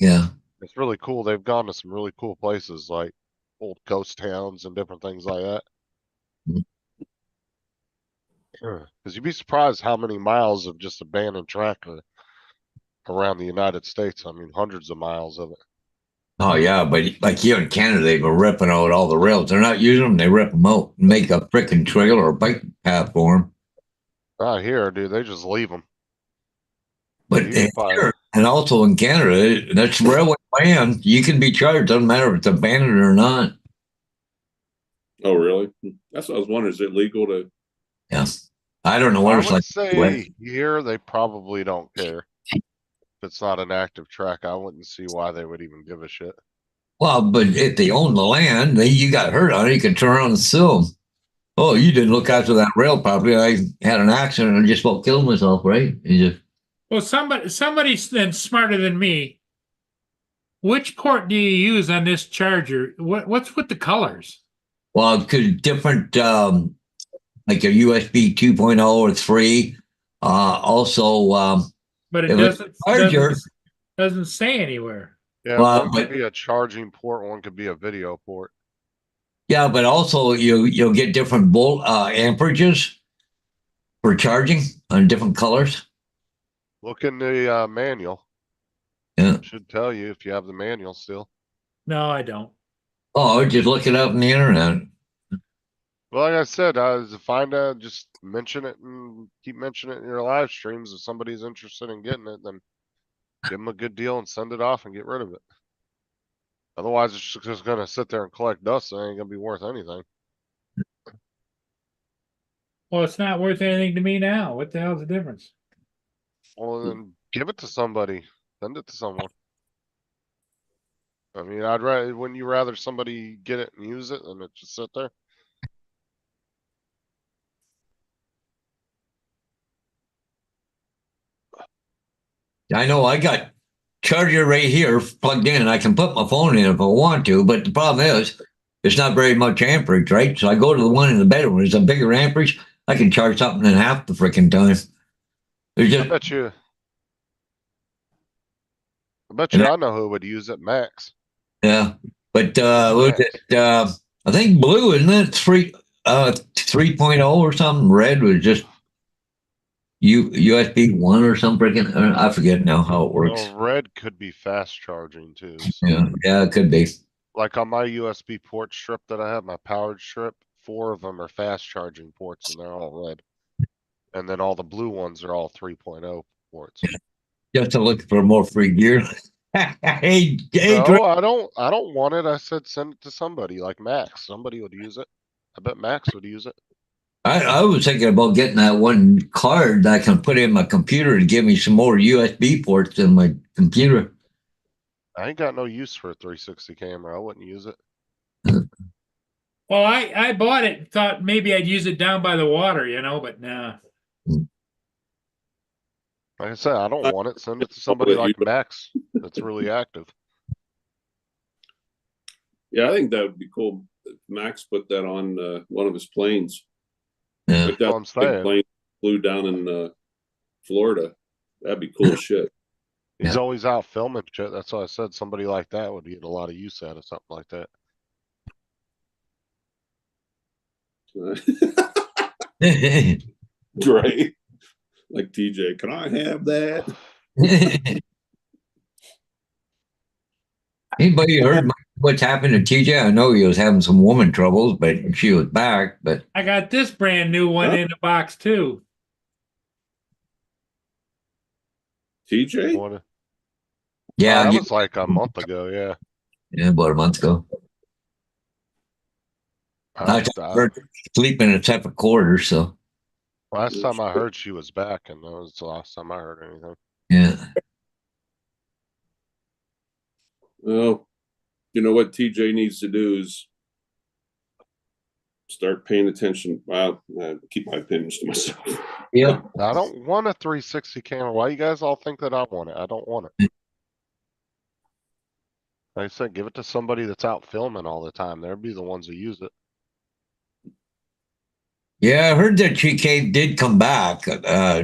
Yeah. it's really cool. They've gone to some really cool places like old ghost towns and different things like that. Mhm. Because you'd be surprised how many miles of just abandoned track are around the United States. I mean, hundreds of miles of it. Oh yeah, but like here in Canada, they've been ripping out all the rails. They're not using them; they rip them out, and make a freaking trail or a bike path for them. Not here, dude. They just leave them. But You can find- here, and also in Canada, that's railway land. You can be charged. Doesn't matter if it's abandoned or not. Oh, really? That's what I was wondering. Is it legal to? Yeah, I don't know what I it's would like. say here they probably don't care. If it's not an active track, I wouldn't see why they would even give a shit. Well, but if they own the land, you got hurt on it, you can turn around and sue them. Oh, you didn't look after that rail properly. I had an accident and just about killed myself, right? You just, Well, somebody's then smarter than me. Which port do you use on this charger? What's with the colors? well, because different, like a USB 2.0 or 3. Also, But it If it's charger, doesn't say anywhere. Yeah, Well, one could but- be a charging port, one could be a video port. yeah, but also you'll get different volt amperages for charging on different colors. Look in the manual. Yeah. Should tell you if you have the manual still. No, I don't. Oh, just look it up on the internet. Well, like I said, find out, just mention it and keep mentioning it in your live streams. If somebody's interested in getting it, then give them a good deal and send it off and get rid of it. Otherwise, it's just gonna sit there and collect dust. And it ain't gonna be worth anything. Well, it's not worth anything to me now. What the hell's the difference? Well, then give it to somebody. Send it to someone. I mean, wouldn't you rather somebody get it and use it than it just sit there? I know I got charger right here plugged in. I can put my phone in if I want to, but the problem is it's not very much amperage, right? So I go to the one in the bedroom. It's a bigger amperage. I can charge something in half the freaking time. There's I just bet you. And I know who would use it, Max. yeah, but what was it? I think blue, isn't it? 3.0 or something. Red was just USB 1 or something. I forget now how it works. Well, red could be fast charging too. So. Yeah, it could be. Like on my USB port strip that I have, my powered strip, 4 of them are fast charging ports and they're all red. And then all the blue ones are all 3.0 ports. Just to look for more free gear. hey, No, I don't want it. I said send it to somebody like Max. Somebody would use it. I bet Max would use it. I was thinking about getting that one card that I can put in my computer to give me some more USB ports in my computer. I ain't got no use for a 360 camera. I wouldn't use it. Well, I bought it and thought maybe I'd use it down by the water, but nah. Like I said, I don't want it. Send it to somebody like Max that's really active. Yeah, I think that would be cool. If Max put that on one of his planes. Yeah. Like That's what I'm that big saying. plane flew down in Florida. That'd be cool shit. He's Yeah. always out filming shit. That's why I said somebody like that would get a lot of use out of something like that. Dre, like TJ, can I have that? Anybody heard what's happened to TJ? I know he was having some woman troubles, but she was back. But I got this brand new one Huh? in the box too. TJ? What yeah, that was like a month ago. Yeah. about a month ago. I heard sleep in a separate quarters, so Last time I heard she was back, and that was the last time I heard anything. yeah. Well, you know what TJ needs to do is start paying attention. Well, I keep my opinions to myself. Yeah. I don't want a 360 camera. Why you guys all think that I want it? I don't want it. Like I said, give it to somebody that's out filming all the time. They'll be the ones who use it. Yeah, I heard that GK did come back,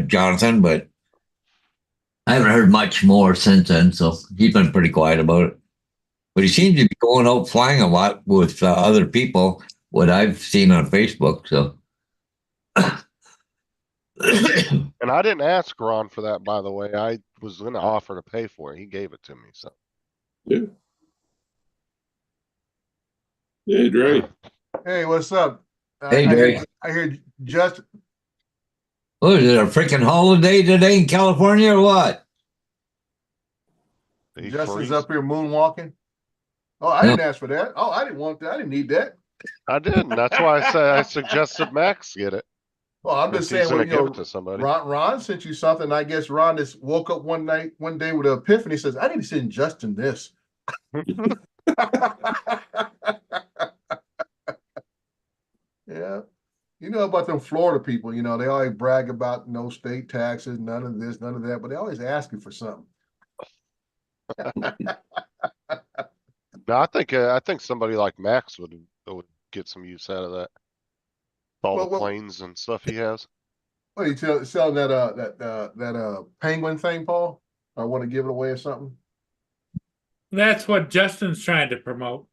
Jonathan, but I haven't heard much more since then, so he's been pretty quiet about it. But he seems to be going out flying a lot with other people, what I've seen on Facebook, so. And I didn't ask Ron for that, by the way. I was gonna offer to pay for it. He gave it to me, so. Yeah. Hey, Dre. Hey, what's up? Hey, Dre. I hear just What is it, a freaking holiday today in California or what? He Justin's freeze. up here moonwalking. Oh, I didn't ask for that. Oh, I didn't want that. I didn't need that. I didn't. That's why I said I suggested Max get it. Well, I'm If just he's saying, gonna well, give it to somebody. Ron sent you something. I guess Ron just woke up one day with an epiphany. Says, I need to send Justin this. Yeah. You know about them Florida people, they always brag about no state taxes, none of this, none of that, but they always asking for something. No, I think somebody like Max would get some use out of that. All the Well, planes and stuff he has. What are you selling that penguin thing, Paul? Or want to give it away or something? That's what Justin's trying to promote.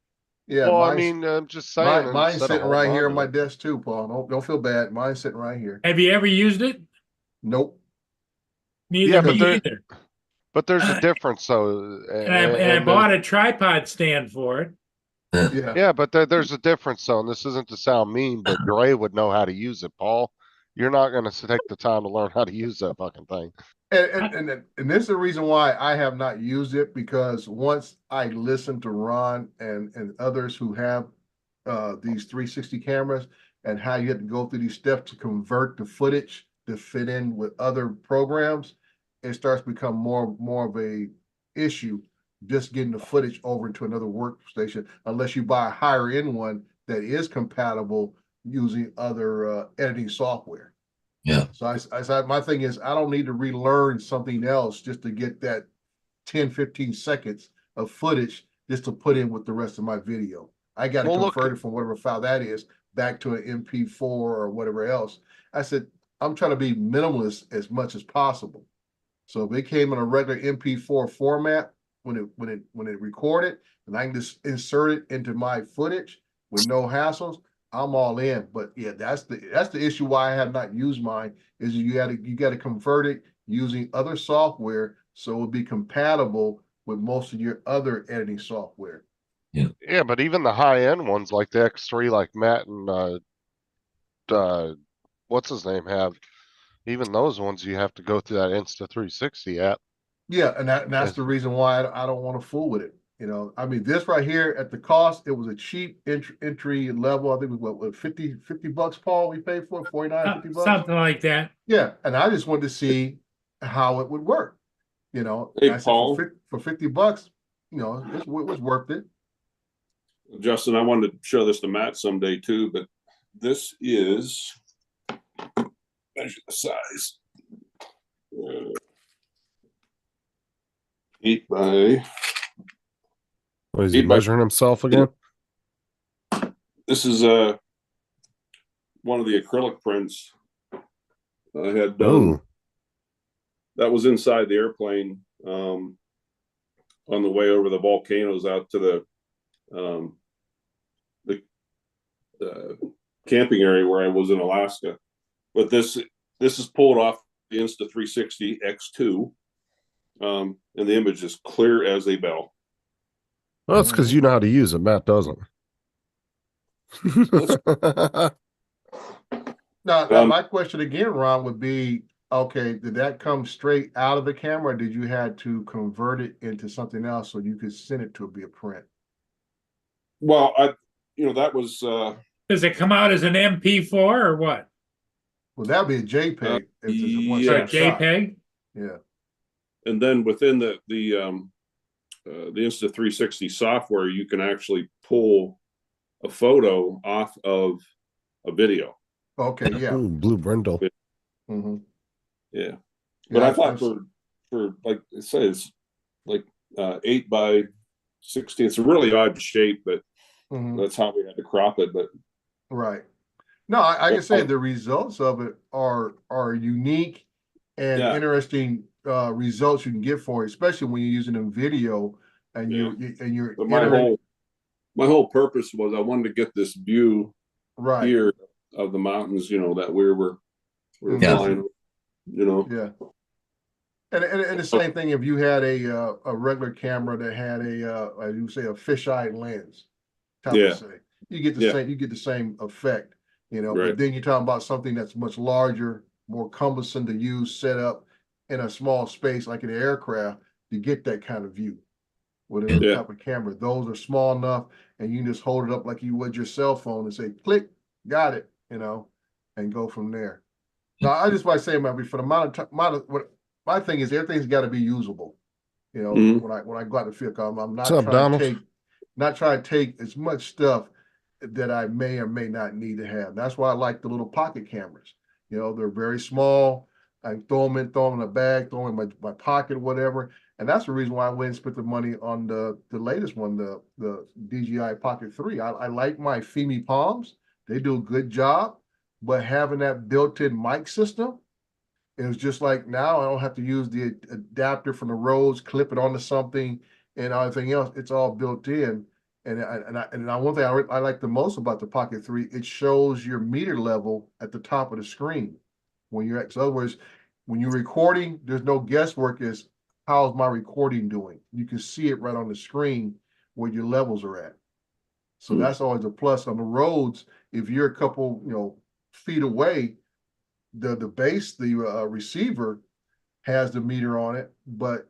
Yeah, Well, I mine's- mean, I'm just saying. mine's instead of sitting right holding here on on to my it. desk too, Paul. Don't feel bad. Mine's sitting right here. Have you ever used it? Nope. Neither Yeah, me but there- either. But there's a difference, though. And I bought a tripod stand for it. Yeah. Yeah, but there's a difference, though. And this isn't to sound mean, but Dre would know how to use it, Paul. You're not going to take the time to learn how to use that fucking thing. And this is the reason why I have not used it, because once I listened to Ron and others who have these 360 cameras and how you have to go through these steps to convert the footage to fit in with other programs, it starts to become more of a issue just getting the footage over into another workstation unless you buy a higher end one that is compatible using other editing software. Yeah. So my thing is, I don't need to relearn something else just to get that 10, 15 seconds of footage just to put in with the rest of my video. I got to Well, look- convert it from whatever file that is back to an MP4 or whatever else. I said, I'm trying to be minimalist as much as possible. So if it came in a regular MP4 format, when it recorded, and I can just insert it into my footage with no hassles, I'm all in. But yeah, that's the issue why I have not used mine, is you got to convert it using other software so it will be compatible with most of your other editing software. Yeah, but even the high end ones like the X3, like Matt and what's his name have, even those ones you have to go through that Insta360 app. Yeah, and that's Yes. the reason why I don't want to fool with it. I mean, this right here at the cost, it was a cheap entry level. I think it was what, $50 bucks, Paul, we paid for it, 49, 50 bucks. Something like that. Yeah, and I just wanted to see how it would work. Hey, I said Paul. for 50 bucks, it was worth it. Justin, I wanted to show this to Matt someday too, but this is, measure the size. 8 by, What, is he Eight by- measuring himself again? this is one of the acrylic prints I had done. Ooh, That was inside the airplane on the way over the volcanoes out to the camping area where I was in Alaska. But this is pulled off the Insta360 X2, and the image is clear as a bell. well, that's because you know how to use it. Matt doesn't. Now, my question again, Ron, would be, okay, did that come straight out of the camera, or did you had to convert it into something else so you could send it to be a print? Well, that was Does it come out as an MP4 or what? Well, that'd be a JPEG. if it's a one yeah. Or shot. JPEG? Yeah. and then within the Insta360 software, you can actually pull a photo off of a video. Okay. Yeah. Ooh, blue brindle. Mm-hmm. Yeah. But I thought for like it says, like 8 by 16, it's a really odd shape, but Mhm. that's how we had to crop it. But Right. No, I can say the results of it are unique and Yeah. interesting results you can get for it, especially when you're using them video and you're but my whole purpose was I wanted to get this view right. here of the mountains, that we were Yeah. flying, Yeah. And the same thing if you had a regular camera that had as you say, a fisheye lens type Yeah. of thing. You get the same effect, but Right. then you're talking about something that's much larger, more cumbersome to use, set up in a small space like an aircraft to get that kind of view with another Yeah. type of camera. Those are small enough and you can just hold it up like you would your cell phone and say, click, got it, and go from there. Now, I just want to say, maybe for the amount of what my thing is, everything's got to be usable. Mhm. When I go out to field, I'm not What's up, trying to Donald? not trying to take as much stuff that I may or may not need to have. That's why I like the little pocket cameras. They're very small. I can throw them in a bag, throw them in my pocket, whatever. And that's the reason why I went and spent the money on the latest one, the DJI Pocket 3. I like my Fimi Palms. They do a good job, but having that built-in mic system, it was just like now I don't have to use the adapter from the Rode, clip it onto something and everything else. It's all built in. And one thing I like the most about the Pocket 3, it shows your meter level at the top of the screen when you're at. So in other words, when you're recording, there's no guesswork as how's my recording doing. You can see it right on the screen where your levels are at. So that's always a plus. On the roads, if you're a couple, feet away, the base, the receiver has the meter on it, but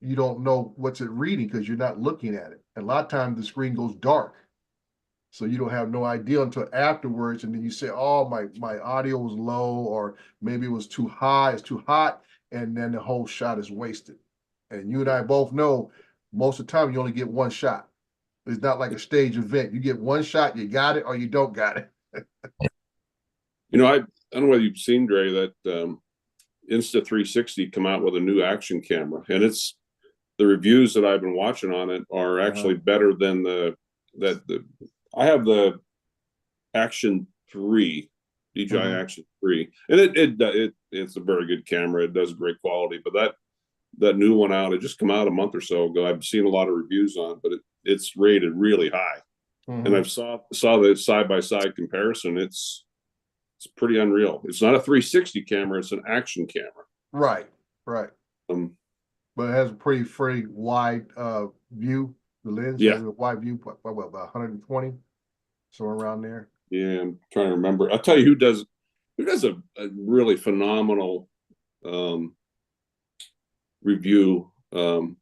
you don't know what's it reading because you're not looking at it. And a lot of times the screen goes dark. So you don't have no idea until afterwards, and then you say, "Oh, my audio was low, or maybe it was too high, it's too hot," and then the whole shot is wasted. And you and I both know most of the time you only get one shot. It's not like a stage event. You get one shot, you got it, or you don't got it. You know, I don't know whether you've seen, Dre, that Insta360 come out with a new action camera, and it's the reviews that I've been watching on it are actually better than I have the Action 3, DJI Action 3, and it's a very good camera. It does great quality, but that new one out, it just come out a month or so ago. I've seen a lot of reviews on it, but it's rated really high. And I've saw the side-by-side comparison. It's pretty unreal. It's not a 360 camera, it's an action camera. Right. But it has a pretty wide view. The lens has a wide view, what, about 120, somewhere around there. Yeah, I'm trying to remember. I'll tell you who does a really phenomenal review. I'm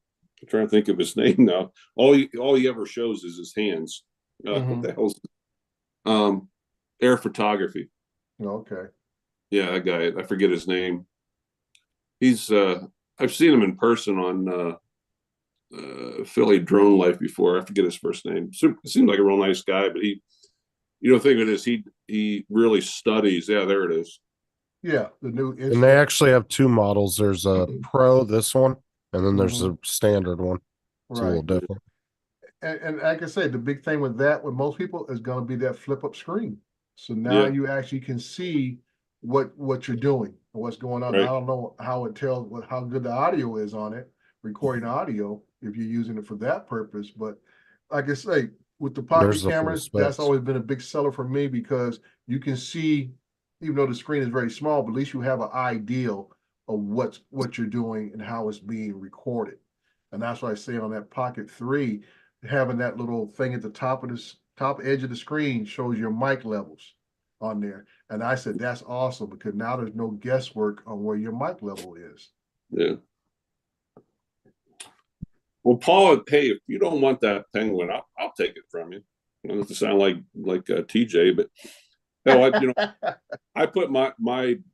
trying to think of his name now. All he ever shows is his hands. What the hell's Air Photography? Okay. Yeah, that guy. I forget his name. He's I've seen him in person on Philly Drone Life before. I forget his first name. Seems like a real nice guy, but you know, the thing of it is he really studies. Yeah, there it is. Yeah, the new. And they actually have two models. There's a Pro, this one, and then there's a standard one. It's a little different. And like I said, the big thing with most people is going to be that flip up screen. So now you actually can see what you're doing, what's going on. Right. I don't know how it tells how good the audio is on it, recording audio if you're using it for that purpose. But like I say, with the pocket There's the full cameras, that's specs. always been a big seller for me because you can see, even though the screen is very small, but at least you have an idea of what you're doing and how it's being recorded. And that's why I say on that Pocket 3, having that little thing at the top of this top edge of the screen shows your mic levels on there. And I said, that's awesome because now there's no guesswork on where your mic level is. Yeah. Well, Paul, hey, if you don't want that Penguin, I'll take it from you. I don't have to sound like TJ, but hell, I put my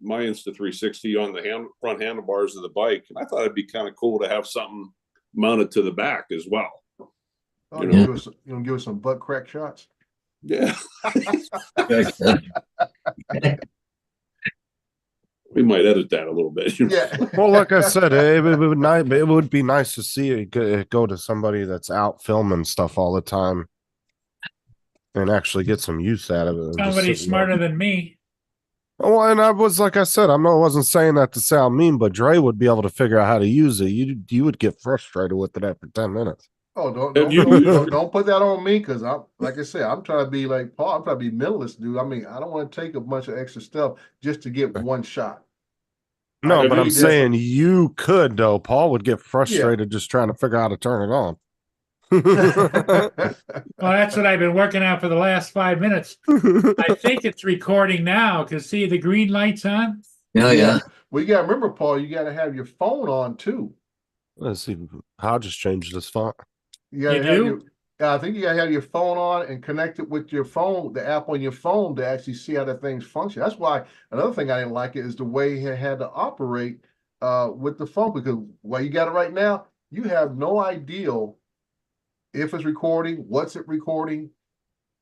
Insta360 on the front handlebars of the bike, and I thought it'd be kind of cool to have something mounted to the back as well. Oh, you gonna give us some butt crack shots? Yeah. We might edit that a little bit. Yeah. Well, like I said, it would be nice to see it go to somebody that's out filming stuff all the time and actually get some use out of it. Somebody smarter than me. Oh, and I was, like I said, I wasn't saying that to sound mean, but Dre would be able to figure out how to use it. You would get frustrated with it after 10 minutes. Oh, don't put that on me because I'm like I said, I'm trying to be like Paul. I'm trying to be minimalist, dude. I mean, I don't want to take a bunch of extra stuff just to get one shot. No, but I'm saying you could though. Paul would get frustrated just trying to figure out how to turn it on. Well, that's what I've been working on for the last 5 minutes. I think it's recording now because see the green lights on. Yeah. Well, you got to remember, Paul. You got to have your phone on too. Let's see. I'll just change this font. You got to have I think you got to have your phone on and connect it with your phone, the app on your phone, to actually see how the things function. That's why another thing I didn't like it is the way he had to operate with the phone, because while you got it right now, you have no idea if it's recording, what's it recording,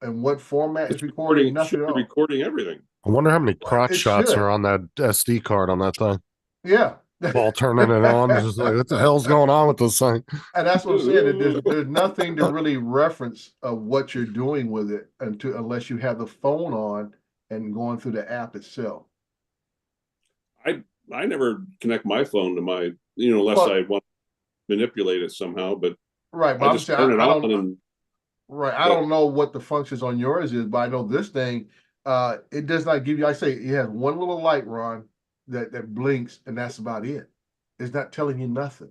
and what format it's recording. Nothing at all. Recording everything. I wonder how many crotch It shots should. are on that SD card on that thing. Yeah. Paul turning it on, it's just like, what the hell's going on with this thing? And that's what I'm saying. There's nothing to really reference what you're doing with it unless you have the phone on and going through the app itself. I never connect my phone to my, unless I want to manipulate it somehow. But right, but I just turn it on and. Right, I don't know what the functions on yours is, but I know this thing. It does not give you. I say it has one little light, Ron, that blinks, and that's about it. It's not telling you nothing,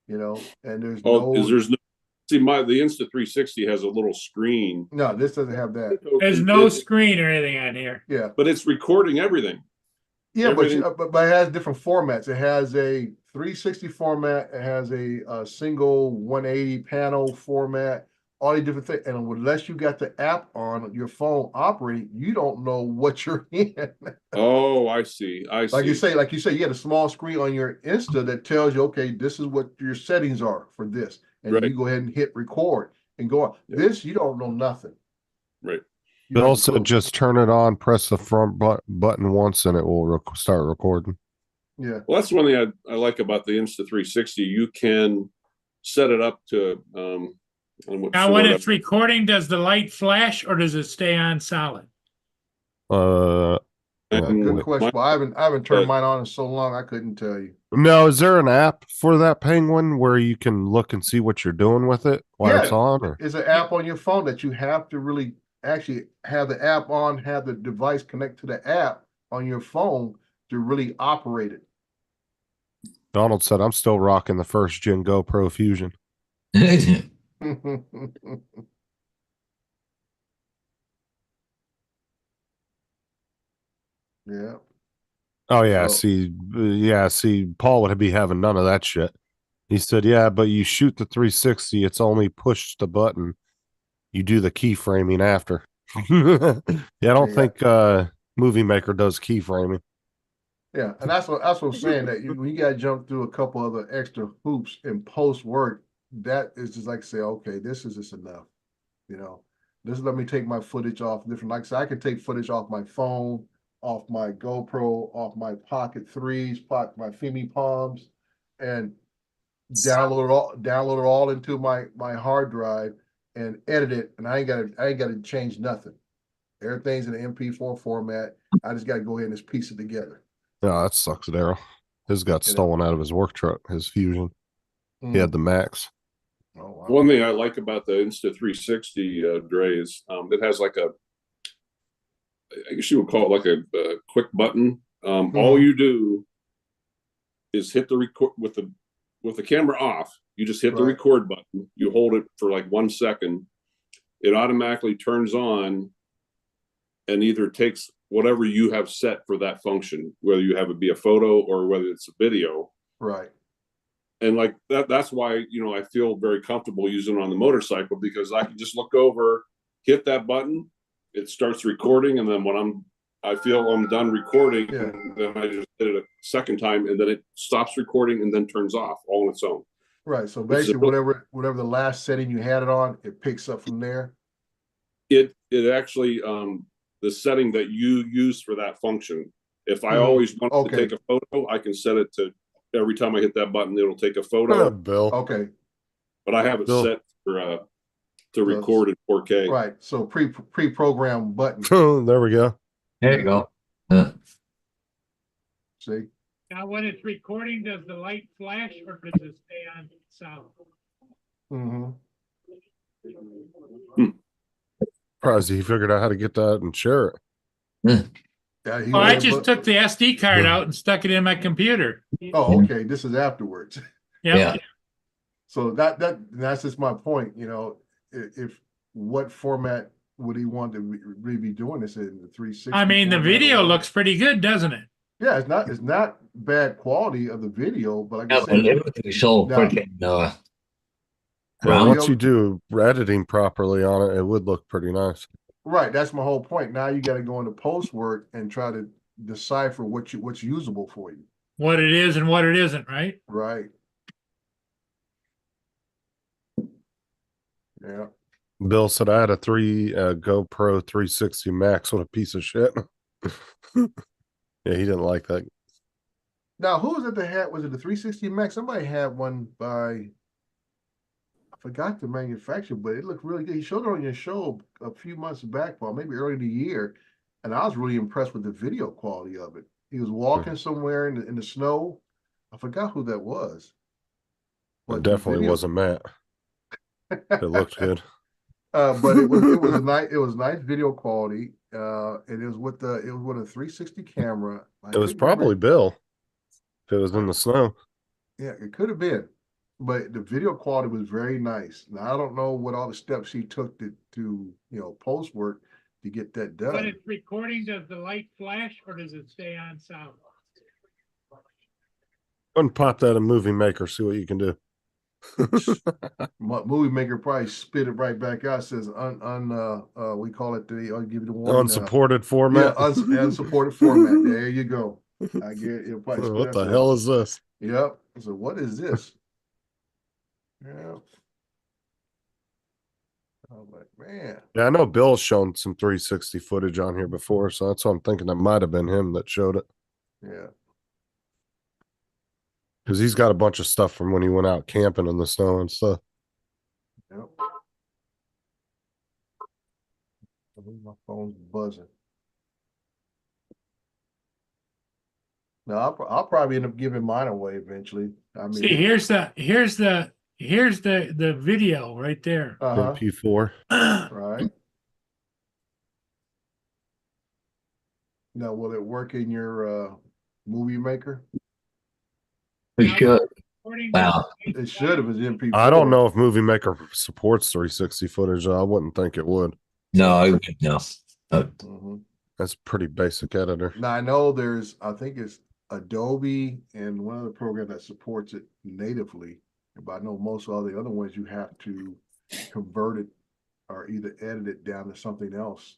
and there's see the Insta360 has a little screen. No, this doesn't have that. There's no screen or anything on here. Yeah, but it's recording everything. Yeah, everything- but it has different formats. It has a 360 format. It has a single 180 panel format. All the different things, and unless you got the app on your phone operating, you don't know what you're in. Oh, I see. I see. Like you say, you had a small screen on your Insta that tells you, okay, this is what your settings are for this, and Right. you go ahead and hit record and go on. Yeah. This you don't know nothing. Right. You don't have Bill a said clue. just turn it on, press the front button once, and it will start recording. Yeah, Well, that's one thing I like about the Insta360. You can set it up to Now, when it's recording, does the light flash or does it stay on solid? Yeah, good wait. question. Well, I haven't turned Uh, mine on in so long I couldn't tell you. No, is there an app for that Penguin where you can look and see what you're doing with it while it's Yeah. on? Or? It's an app on your phone that you have to really actually have the app on, have the device connect to the app on your phone to really operate it. Donald said I'm still rocking the first gen GoPro Fusion. Yeah. Oh yeah, So- see, Paul would be having none of that shit. He said, "Yeah, but you shoot the 360. It's only push the button. You do the keyframing after." Yeah, I don't Yeah. think Movie Maker does keyframing. Yeah, and that's what I'm saying, that when you gotta jump through a couple other extra hoops in post work, that is just like say, okay, this is just enough. You know, this let me take my footage off different. Like I said, I can take footage off my phone, off my GoPro, off my Pocket 3s, my Fimi Palms, and download it all into my hard drive and edit it. And I ain't gotta change nothing. Everything's in an MP4 format. I just gotta go ahead and just piece it together. Yeah, that sucks, Daryl. His got You know. stolen out of his work truck. His Fusion. He had the Max. Oh, wow. One thing I like about the Insta360, Dre, is it has like I guess you would call it like a quick button. All you do is hit the record with the camera off. You just hit the Right. record button. You hold it for like 1 second. It automatically turns on and either takes whatever you have set for that function, whether you have it be a photo or whether it's a video. Right. And like that's why, I feel very comfortable using it on the motorcycle, because I can just look over, hit that button, it starts recording, and then when I feel I'm done recording, Yeah. then I just hit it a second time, and then it stops recording and then turns off all on its own. Right. So Which is a basically, real- whatever the last setting you had it on, it picks up from there. It actually the setting that you use for that function. If I Mhm. always want Okay. to take a photo, I can set it to every time I hit that button, it'll take a photo. Bill. Okay. But I have it Bill. set for to record in 4K. Right. So pre-programmed button. There we go. There you go. See? Now, when it's recording, does the light flash or does it stay on solid? Mm-hmm. Surprised he figured out how to get that and share it. Yeah, he Oh, I was just able- took the SD card out and stuck it in my computer. Oh, okay. This is afterwards. Yep. Yeah. So that's just my point. If what format would he want to really be doing this in, the 360? I mean, the format or video what? looks pretty good, doesn't it? Yeah, it's not bad quality of the video, but like I Yeah, but said, everything's so No. freaking Well, round. once you do editing properly on it, it would look pretty nice. right, that's my whole point. Now you got to go into post work and try to decipher what's usable for you. What it is and what it isn't, right? Right. Yeah. Bill said I had a GoPro 360 Max. What a piece of shit. Yeah, he didn't like that. Now, who was it that had? Was it the 360 Max? Somebody had one by. I forgot the manufacturer, but it looked really good. He showed it on your show a few months back, Paul, maybe early in the year, and I was really impressed with the video quality of it. He was walking somewhere in the snow. I forgot who that was. It the definitely video- wasn't Matt. It looked good. But it was nice video quality. And it was with a 360 camera. I It was think might- probably Bill. If it was in the snow. Yeah, it could have been, but the video quality was very nice. Now I don't know what all the steps he took to post work to get that When done. it's recording, does the light flash or does it stay on solid? and pop that in Movie Maker, see what you can do. Movie Maker probably spit it right back out. Says we call it I'll give you the one. Unsupported Yeah, format. unsupported format. There you go. I get it. It'll probably spit What out the there. hell is this? Yep. So what is this? Yeah. I'm like, man. Yeah, I know Bill's shown some 360 footage on here before, so that's what I'm thinking. That might have been him that showed it. Yeah. Because he's got a bunch of stuff from when he went out camping in the snow and stuff. Yep. I believe my phone's buzzing. No, I'll probably end up giving mine away eventually. I mean, See, here's the video right there. MP4. Right. Now, will it work in your Movie Maker? We should. Wow. It should if it's MP4. I don't know if Movie Maker supports 360 footage. I wouldn't think it would. No, I would no. Mhm. That's pretty basic editor. Now I know I think it's Adobe and one other program that supports it natively, but I know most of all the other ones you have to convert it or either edit it down to something else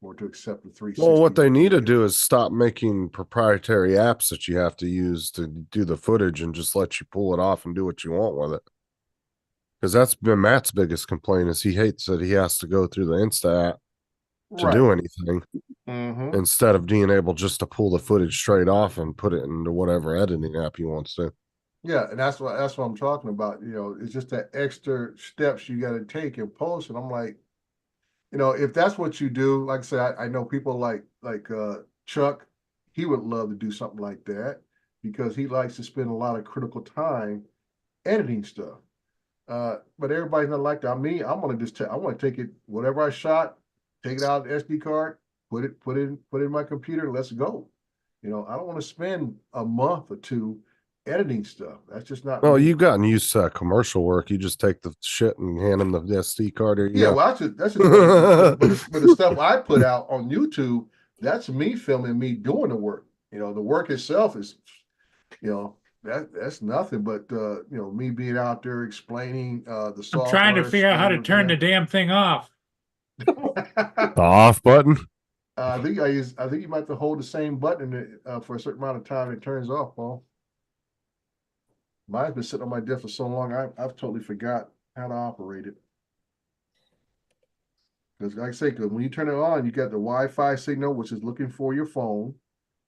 or to accept the 360. Well, what they need to do is stop making proprietary apps that you have to use to do the footage and just let you pull it off and do what you want with it. Because that's been Matt's biggest complaint is he hates that he has to go through the Insta app to Right. do anything Mhm. instead of being able just to pull the footage straight off and put it into whatever editing app he wants to. Yeah, and that's what I'm talking about. It's just that extra steps you got to take in post. And I'm like, if that's what you do, like I said, I know people like Chuck, he would love to do something like that because he likes to spend a lot of critical time editing stuff. But everybody's not like that. Me, I'm gonna I want to take it, whatever I shot, take it out of the SD card, put it in my computer, let's go. I don't want to spend a month or two editing stuff. That's just not. Well, me. you've gotten used to commercial work. You just take the shit and hand them the SD card. Yeah, well, that's just but the stuff I put out on YouTube, that's me filming me doing the work. The work itself is, that's nothing but me being out there explaining the I'm software. trying to figure out how to turn the damn thing off. The off button. I think you might have to hold the same button for a certain amount of time. It turns off, Paul. Mine's been sitting on my desk for so long, I've totally forgot how to operate it. Because like I say, because when you turn it on, you got the Wi-Fi signal, which is looking for your phone,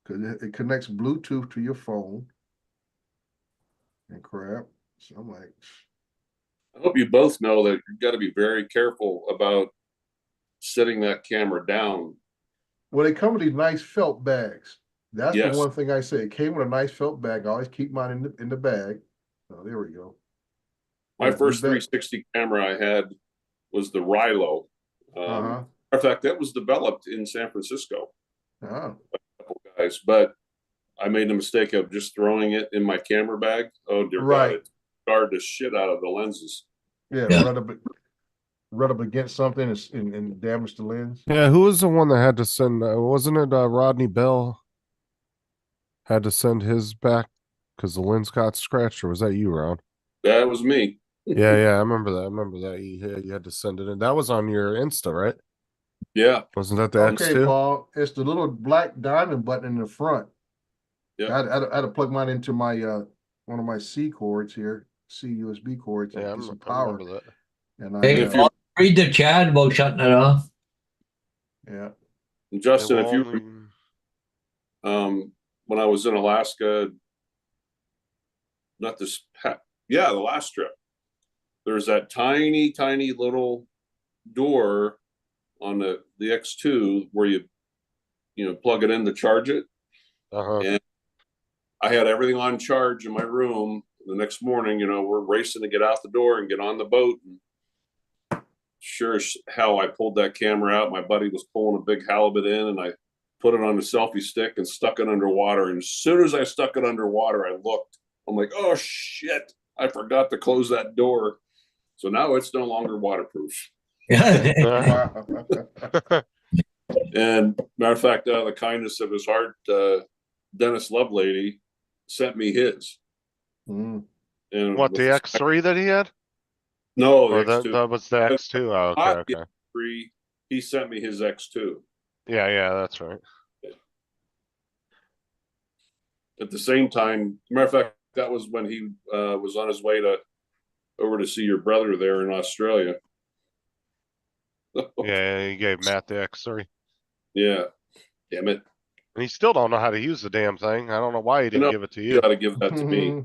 because it connects Bluetooth to your phone. And crap. So I'm like, I hope you both know that you've got to be very careful about setting that camera down. well, they come with these nice felt bags. That's Yes. the one thing I say. It came with a nice felt bag. I always keep mine in the bag. Oh, there we go. My Yeah, first the bag- 360 camera I had was the Rilo. Uh-huh. In fact, that was developed in San Francisco, Oh, guys. But I made the mistake of just throwing it in my camera bag. Oh dear Right. God, it scarred the shit out of the lenses. yeah, Yeah. run up against something and damage the lens. Yeah, who was the one that had to send? Wasn't it Rodney Bell? Had to send his back because the lens got scratched, or was that you, Ron? That was me. Yeah, I remember that. You had to send it in. That was on your Insta, right? Yeah, Wasn't that the Okay, X2? Paul, it's the little black diamond button in the front. Yeah. I had to plug mine into my one of my C cords here, C USB cords, and Yeah, get some I power. remember that. And I Hey, if you- read the chat about shutting it off. yeah, Justin, They if will you only- when I was in Alaska, not this the last trip, there's that tiny little door on the X2 where you plug it in to charge it. Uh-huh. And I had everything on charge in my room. The next morning, we're racing to get out the door and get on the boat. And sure as hell, I pulled that camera out. My buddy was pulling a big halibut in, and I put it on the selfie stick and stuck it underwater. And as soon as I stuck it underwater, I looked. I'm like, oh shit! I forgot to close that door. So now it's no longer waterproof. And matter of fact, the kindness of his heart, Dennis Lovelady sent me his. Mm. And What, with the X3 that he had? no, Or the X2. that was the X2? Oh, Not okay, the okay. X3. He sent me his X2. Yeah, that's right. At the same time, matter of fact, that was when he was on his way over to see your brother there in Australia. Yeah, he gave Matt the X3. Yeah, damn it! And he still don't know how to use the damn thing. I don't know why he I didn't know give it to you you. got to give that to me.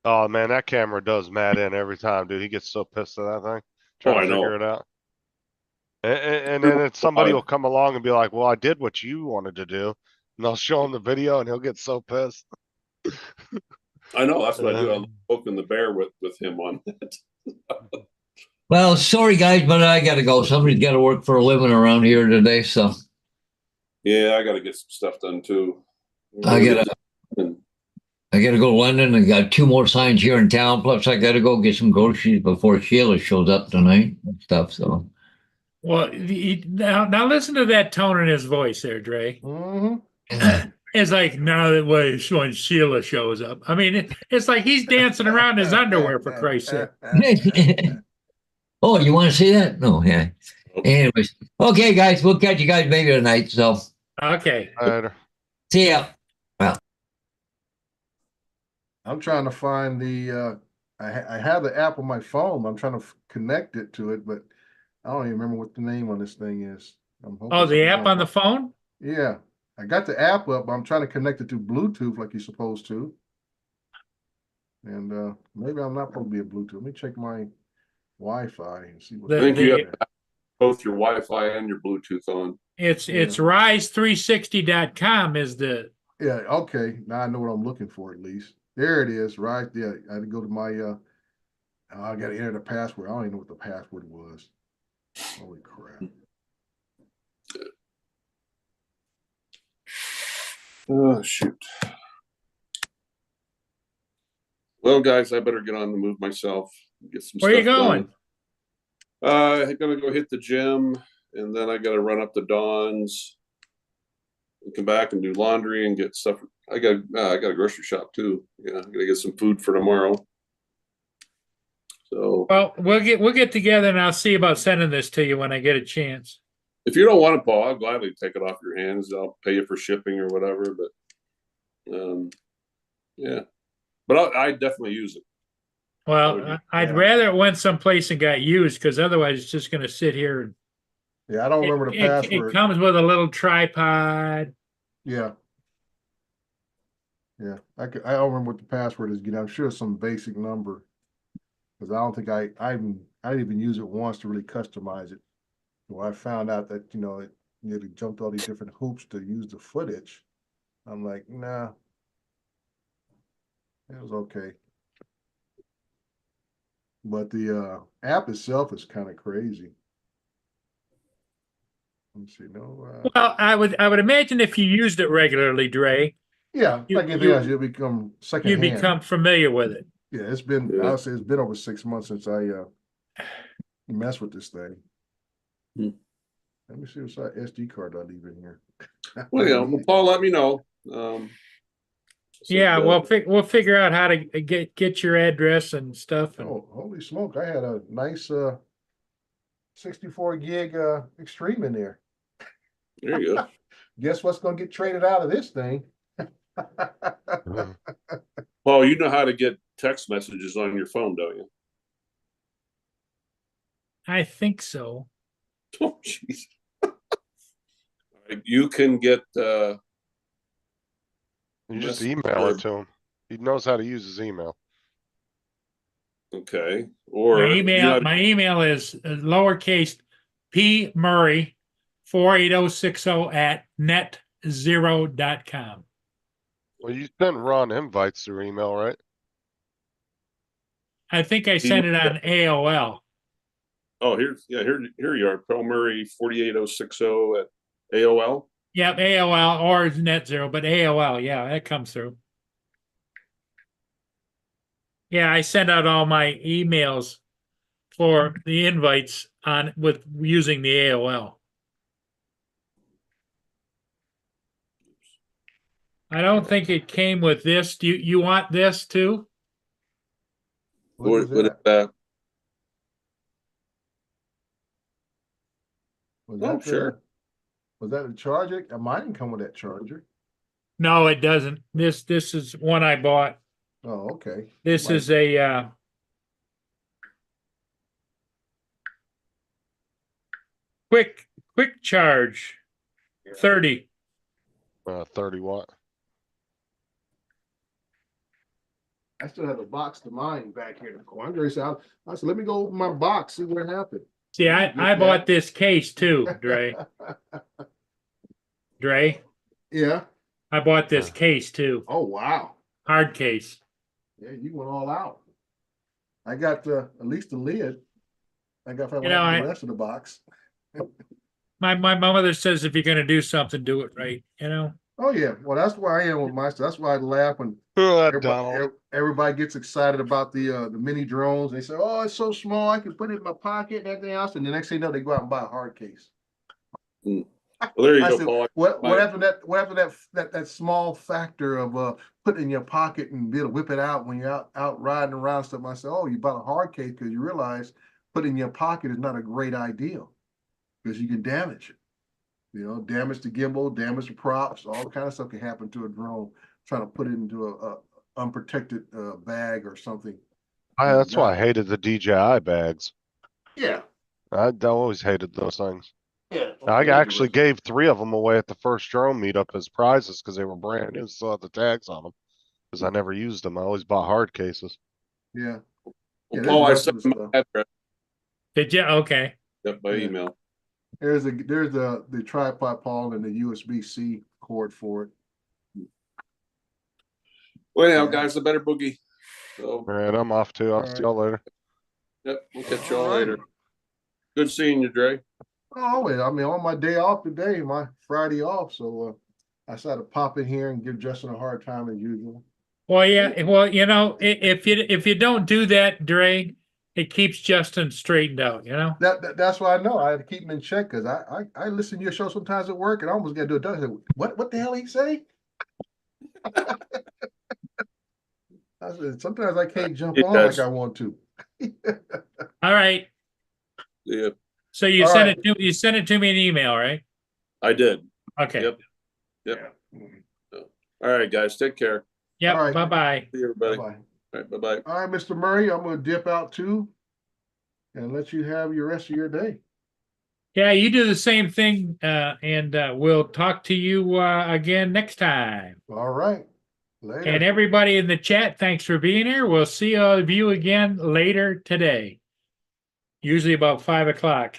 Oh man, that camera does Matt in every time, dude. He gets so pissed at that thing, Oh, trying I to figure know. it out. And then somebody will come along and be like, "Well, I did what you wanted to do," and I'll show him the video, and he'll get so pissed. I know. That's what I do. Uh, I'm poking the bear with him on that. Well, sorry guys, but I gotta go. Somebody's got to work for a living around here today, so Yeah, I got to get some stuff done too. I gotta And I gotta go to London. I got 2 more signs here in town. Plus, I gotta go get some groceries before Sheila shows up tonight and stuff. So Well, now listen to that tone in his voice there, Dre. Mhm. It's like now that when Sheila shows up. I mean, it's like he's dancing around his underwear for Christ's sake. oh, you want to see that? No, yeah. Anyways, okay, guys, we'll catch you guys maybe tonight. So Okay. later. see ya. I'm trying to find the, I have the app on my phone. I'm trying to connect it to it, but I don't even remember what the name on this thing is. I'm hoping Oh, the somebody's app gonna on the pop- phone? Yeah, I got the app up, but I'm trying to connect it to Bluetooth like you're supposed to. And maybe I'm not supposed to be a Bluetooth. Let me check my Wi-Fi and see what. The- I think you the- have both your Wi-Fi and your Bluetooth on. It's Yeah. rise360.com is the Yeah, okay. Now I know what I'm looking for at least. There it is, right there. I had to go to my I gotta enter the password. I don't even know what the password was. Holy crap. Oh shoot. Well, guys, I better get on the move myself. Get some where you stuff going? done. I'm gonna go hit the gym, and then I gotta run up to Dawn's and come back and do laundry and get stuff. I got a grocery shop too. Yeah, I gotta get some food for tomorrow. So Well, we'll get together and I'll see about sending this to you when I get a chance. if you don't want it, Paul, I'll gladly take it off your hands. I'll pay you for shipping or whatever. But yeah, but I definitely use it. Well, I'd Yeah. rather it went someplace and got used because otherwise it's just going to sit here. And Yeah, I don't remember the it password. comes with a little tripod. Yeah. Yeah, I don't remember what the password is. I'm sure it's some basic number. Because I don't think I didn't even use it once to really customize it. When I found out that, it you had to jump all these different hoops to use the footage, I'm like, nah. It was okay. But the app itself is kind of crazy. Let me see. No, Well, I would imagine if you used it regularly, Dre, yeah, you- like anything you- else, you'll become you secondhand. become familiar with it. Yeah, it's been. Yeah. I'll say it's been over 6 months since I messed with this thing. Hmm. Let me see what size SD card I leave in here. Well, well, Paul, let me know. Yeah, we'll figure out how to get your address and stuff. And, Oh, holy smoke! I had a nice 64 gig Extreme in there. There you go. Guess what's going to get traded out of this thing? Paul, you know how to get text messages on your phone, don't you? I think so. Oh, jeez. You can get You just email it to him. He knows how to use his email. okay, or My email is lowercase p murray 48060 at net0.com. Well, you sent Ron invites through email, right? I think I sent it on AOL. Oh, here you are, Paul Murray 48060 at AOL. Yep, AOL or net0, but AOL, yeah, that comes through. Yeah, I send out all my emails for the invites with using the AOL. I don't think it came with this. Do you want this too? What is What is that? that? Was Oh, that the- sure. Was that a charger? Mine didn't come with that charger. No, it doesn't. This is one I bought. Oh, okay. This Might- is a quick charge. 30. 30 watt. I still have a box to mine back here. Andre said, I said, let me go open my box, see what happened. See, I bought this case too, Dre. Dre, Yeah. I bought this case too. Oh, wow. Hard case. Yeah, you went all out. I got at least the lid. I got You know, the rest of the box. My mother says if you're gonna do something, do it right, you know? Oh, yeah. Well, that's where I am with my stuff. That's why I laugh when Oh, everybody, Donald. everybody gets excited about the mini drones. They say, "Oh, it's so small, I can put it in my pocket and everything else." And the next thing you know, they go out and buy a hard case. Well, there you I go, said, Paul. what happened that small factor of putting it in your pocket and be able to whip it out when you're out riding around stuff? I said, "Oh, you bought a hard case because you realize putting it in your pocket is not a great idea because you can damage it. You know, damage the gimbal, damage the props, all kind of stuff can happen to a drone. Trying to put it into a unprotected bag or something." That's why I hated the DJI bags. Yeah, I always hated those things. yeah. I actually gave 3 of them away at the first drone meetup as prizes because they were brand new, still had the tags on them. Because I never used them. I always bought hard cases. Yeah. Well, Yeah, Paul, I there's sent the rest my of the address Did you? Okay. by Yeah. email. There's the tripod, Paul, and the USB-C cord for it. Well, anyhow, Yeah. guys, the better boogie. So, All right, I'm off too. I'll All see right. y'all later. yep, we'll catch y'all All right. later. Good seeing you, Dre. Oh, I mean, on my day off today, my Friday off, so I decided to pop in here and give Justin a hard time as usual. Well, yeah. Well, you know, if you don't do that, Dre, it keeps Justin straightened out. You know. That's why I know I had to keep him in check because I listen to your show sometimes at work and I almost got to do it. I said, what the hell he say? I said, sometimes I can't jump on Yes. like I want to. All right. Yeah, So you All sent right. it to you sent it to me in email, right? I did. Okay. Yep. Yep. All right, guys, take care. Yep. All right. Bye bye. See you, everybody. Bye-bye. All right, bye-bye. All right, Mr. Murray, I'm gonna dip out too and let you have your rest of your day. Yeah, you do the same thing, and we'll talk to you again next time. All right. Later. And everybody in the chat, thanks for being here. We'll see all of you again later today, usually about 5 o'clock,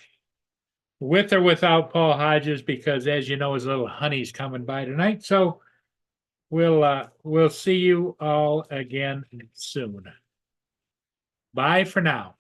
with or without Paul Hodges, because as you know, his little honey's coming by tonight. So we'll see you all again soon. Bye for now.